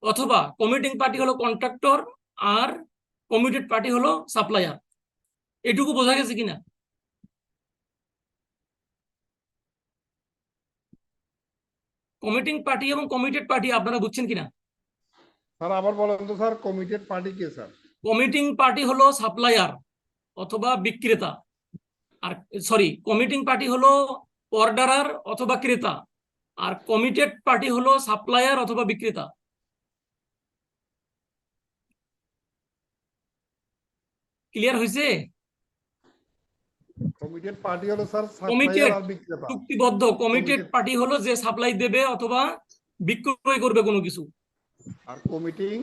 অথবা কমিটিং পার্টি হলো কন্ট্রাক্টর আর কমিটেড পার্টি হলো সাপ্লায়ার। এটুকু বোঝা গেছে কিনা? কমিটিং পার্টি এবং কমিটেড পার্টি আপনারা বুঝছেন কিনা? স্যার আবার বলেন তো স্যার, কমিটেড পার্টি কে স্যার? কমিটিং পার্টি হলো সাপ্লায়ার অথবা বিক্রেতা, আর সরি, কমিটিং পার্টি হলো অর্ডারার অথবা ক্রেতা, আর কমিটেড পার্টি হলো সাপ্লায়ার অথবা বিক্রেতা। ক্লিয়ার হয়েছে? কমিটেড পার্টি হলো স্যার কমিটেড সাপ্লায়ার আর বিক্রেতা। চুক্তিবদ্ধ, কমিটেড পার্টি হলো যে সাপ্লাই দেবে অথবা বিক্রয় করবে কোনো কিছু, আর কমিটিং,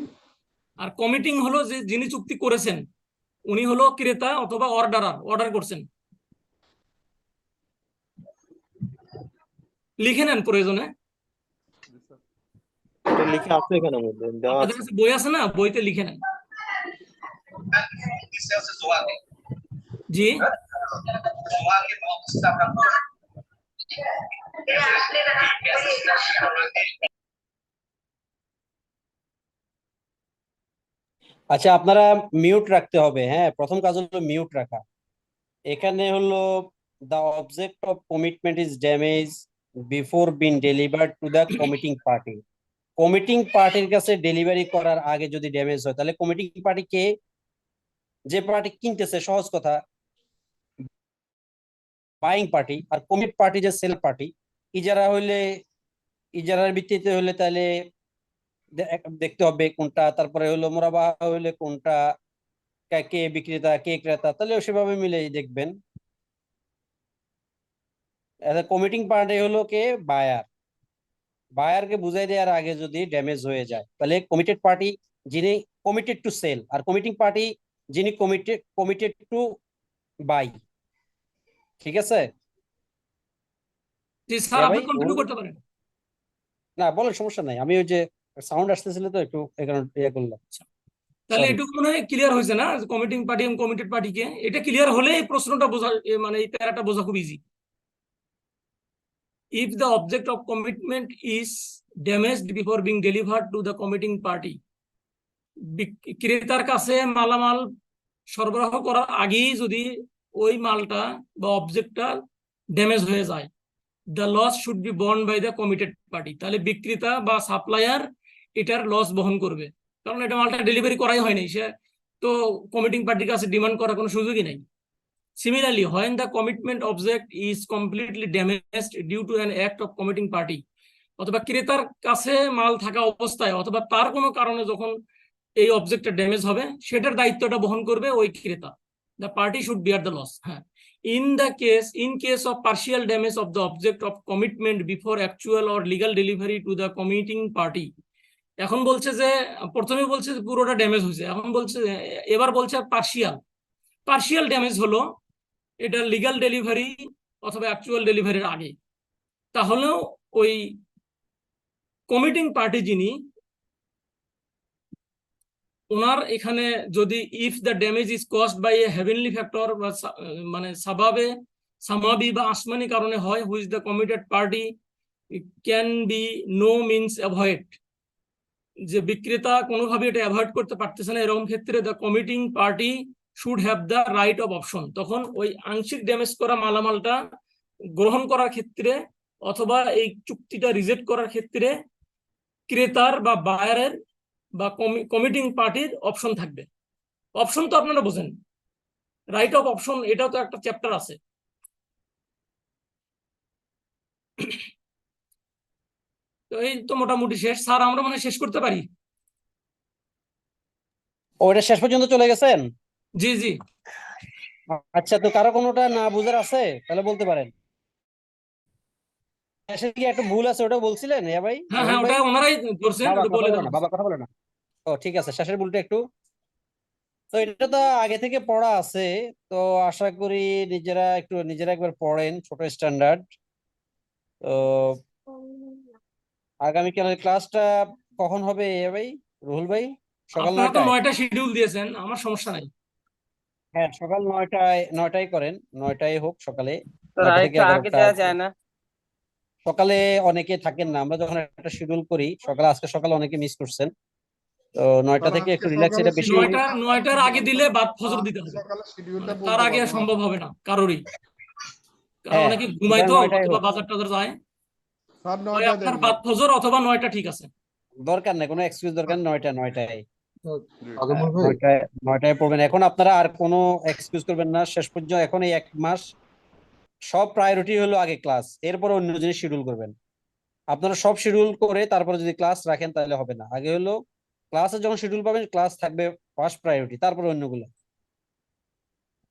আর কমিটিং হলো যে যিনি চুক্তি করেছেন উনি হলো ক্রেতা অথবা অর্ডারার, অর্ডার করছেন। লিখে নেন প্রয়োজনে, এটা লিখে আছে এখানে মধ্যে দেওয়া আপনাদের আছে। কাছে বই আছে না, বইতে লিখে নেন। জি, আচ্ছা, আপনারা মিউট রাখতে হবে। হ্যাঁ, প্রথম কাজ হলো মিউট রাখা। এখানে হলো the object of commitment is damaged before being delivered to the committing party. Committing পার্টির কাছে ডেলিভারি করার আগে যদি ড্যামেজ হয়, তাহলে কমিটিং পার্টি কে? যে পার্টি কিনতেছে, সহজ কথা বাইং পার্টি। আর কমিট পার্টি যে সেল পার্টি। ইজারা হইলে ইজারার ভিত্তিতে হলে তাহলে দেখতে হবে কোনটা, তারপরে হলো মোরাবাহা হইলে কোনটা, কে বিক্রেতা কে ক্রেতা, তাহলে সেভাবে মিলেই দেখবেন। কমিটিং পার্টি হলো কে? বায়ার। বায়ারকে বুঝাই দেওয়ার আগে যদি ড্যামেজ হয়ে যায়, তাহলে কমিটেড পার্টি যিনি কমিটেড টু সেল, আর কমিটিং পার্টি যিনি কমিটেড টু বাই। ঠিক আছে? জি স্যার, আপনি কন্টিনিউ করতে পারেন। না বলেন, সমস্যা নাই। আমি ওই যে সাউন্ড আসতেছিল তো একটু, এই কারণে ইয়ে করলাম। তাহলে Sorry. এটুকু মনে হয় ক্লিয়ার হয়েছে না, কমিটিং পার্টি এবং কমিটেড পার্টিকে? এটা ক্লিয়ার হলে এই প্রশ্নটা বোঝা, মানে এই প্যারাটা বোঝা খুব easy. If the object of commitment is damaged before being delivered to the committing party, ক্রেতার কাছে মালামাল সরবরাহ করার আগেই যদি ওই মালটা বা অবজেক্টটা ড্যামেজ হয়ে যায়, the loss should be borne by the committed party, তাহলে বিক্রেতা বা সাপ্লায়ার এটার লস বহন করবে, কারণ এটা মালটা ডেলিভারি করাই হয়নি, সে তো কমিটিং পার্টির কাছে ডিমান্ড করার কোনো সুযোগই নাই। Similarly, when the commitment object is completely damaged due to an act of committing party, অথবা ক্রেতার কাছে মাল থাকা অবস্থায় অথবা তার কোনো কারণে যখন এই অবজেক্টটা ড্যামেজ হবে, সেটার দায়িত্বটা বহন করবে ওই ক্রেতা। The party should bear the loss. হ্যাঁ, in case of partial damage of the object of commitment before actual or legal delivery to the committing party, এখন বলছে যে প্রথমে বলছে পুরোটা ড্যামেজ হয়েছে, এখন বলছে, এবার বলছে পার্শিয়াল ড্যামেজ হলো এটা লিগ্যাল ডেলিভারি অথবা অ্যাকচুয়াল ডেলিভারির আগে। তাহলেও ওই কমিটিং পার্টি যিনি, ওনার এখানে যদি if the damage is caused by a heavenly factor বা মানে সামাবি বা আসমানি কারণে হয়, which the committed party can be no means avoid, যে বিক্রেতা কোনোভাবে এটা অ্যাভয়েড করতে পারতেছে না, এরকম ক্ষেত্রে the committing party should have the right of option. তখন ওই আংশিক ড্যামেজ করা মালামালটা গ্রহণ করার ক্ষেত্রে অথবা এই চুক্তিটা রিজেক্ট করার ক্ষেত্রে ক্রেতার বা বায়ারের বা কমিটিং পার্টির অপশন থাকবে। অপশন তো আপনারা বোঝেন, রাইট অফ অপশন, এটাও তো একটা চ্যাপ্টার আছে। তো এই তো মোটামুটি শেষ স্যার, আমরা মনে হয় শেষ করতে পারি। ওটা শেষ পর্যন্ত চলে গেছেন? জি জি। আচ্ছা, তো কারো কোনোটা না বুঝার আছে তাহলে বলতে পারেন। শেষে কি একটা ভুল আছে ওটা বলছিলেন ভাই, হ্যাঁ রুল হ্যাঁ, ভাই? ওটা ওনারাই করছেন, বাবা ওটা কথা বলে বলে দেন। না, বাবা কথা বলে না। ও ঠিক আছে, শেষের ভুলটা একটু। তো এটা তো আগে থেকে পড়া আছে, তো আশা করি নিজেরা একবার পড়েন, ছোট স্ট্যান্ডার্ড। তো আগামীকালের ক্লাসটা কখন হবে ভাই, রুহুল ভাই? সকাল আপনারা তো 9টায়? 9টা শিডিউল দিয়েছেন, আমার সমস্যা নাই। হ্যাঁ, সকাল 9টায় করেন, 9টায় হোক সকালে, স্যার 9টা থেকে আরেকটু আগে 11টা। দেওয়া যায় না? সকালে অনেকে থাকেন না, আমরা যখন একটা শিডিউল করি সকালে, আজকে সকালে অনেকে মিস করছেন, তো 9টা স্যার থেকে আজকে একটু রিল্যাক্স, সকালে এটা বেশি। শিডিউলটা 9টার আগে দিলে বাদ ফজর দিতে আজকে হবে, সকালে শিডিউলটা মানে তার বলতে আগে পারবো না সম্ভব হবে না কারোরই, কারণ হ্যাঁ, অনেকে সুতরাং ঘুমাইতো 9টায় অথবা হোক। বাজার টাজার যায়। স্যার হয় 9টায় দেন আপনার না। বাদ ফজর অথবা 9টা ঠিক আছে। দরকার নেই, কোনো এক্সকিউজ দরকার নেই, 9টায় আগমন ভাই, 9টায় পড়বেন। এখন আপনারা আর কোনো এক্সকিউজ করবেন না শেষ পর্যন্ত। এখন এই 1 মাস সব প্রায়োরিটি হলো আগে ক্লাস, এরপরে অন্য জিনিস শিডিউল করবেন। আপনারা সব শিডিউল করে তারপরে যদি ক্লাস রাখেন তাহলে হবে না। আগে হলো ক্লাসে যখন শিডিউল পাবেন, ক্লাস থাকবে ফার্স্ট প্রায়োরিটি, তারপরে অন্যগুলো।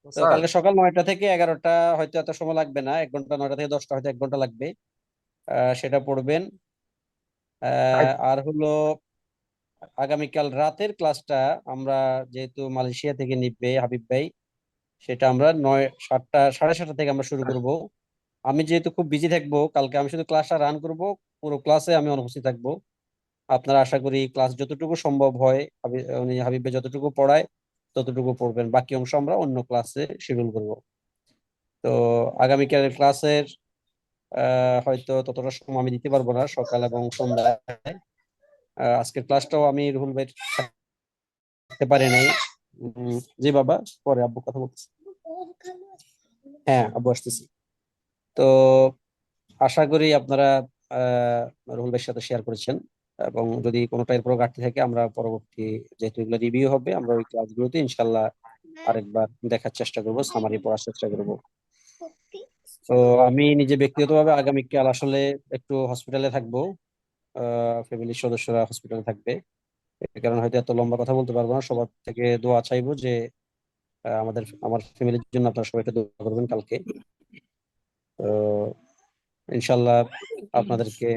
তো স্যার কালকে সকাল 9টা থেকে 11টা, হয়তো এত সময় লাগবে না, 1 ঘন্টা, 9টা থেকে 10টা, হয়তো 1 ঘন্টা লাগবে, সেটা পড়বেন। আর হলো আগামীকাল রাতের ক্লাসটা আমরা, যেহেতু মালয়েশিয়া থেকে নিবে হাবিব ভাই, সেটা আমরা 7টা, 7:30 থেকে আমরা শুরু করব। আমি যেহেতু খুব বিজি থাকবো কালকে, আমি শুধু ক্লাসটা রান করব, পুরো ক্লাসে আমি অনুপস্থিত থাকবো। আপনারা আশা করি ক্লাস যতটুকু সম্ভব হয়, হাবিব ভাই যতটুকু পড়ায় ততটুকু পড়বেন, বাকি অংশ আমরা অন্য ক্লাসে শিডিউল করব। তো আগামীকালের ক্লাসের হয়তো ততটা সময় আমি দিতে পারবো না, সকাল এবং সন্ধ্যায়। আজকের ক্লাসটাও আমি রুহুল ভাই থাকতে পারি নাই। জি বাবা, পরে আব্বু কথা বলতেছি। হ্যাঁ আব্বু আসতেছি। তো আশা করি আপনারা রুহুল ভাইয়ের সাথে শেয়ার করেছেন, এবং যদি কোনোটা এরপর ঘাটতি থাকে আমরা পরবর্তী, যেহেতু এগুলো রিভিউ হবে, আমরা ওই ক্লাসগুলোতে ইনশাল্লাহ আরেকবার দেখার চেষ্টা করবো, সামারি পড়ার চেষ্টা করবো। তো আমি নিজে ব্যক্তিগতভাবে আগামীকাল আসলে একটু হসপিটালে থাকবো, ফ্যামিলির সদস্যরা হসপিটালে থাকবে, এই কারণে হয়তো এত লম্বা কথা বলতে পারবো না। সবার থেকে দোয়া চাইবো যে আমার ফ্যামিলির জন্য আপনারা সবাই একটু দোয়া করবেন কালকে। তো ইনশাল্লাহ আপনাদেরকে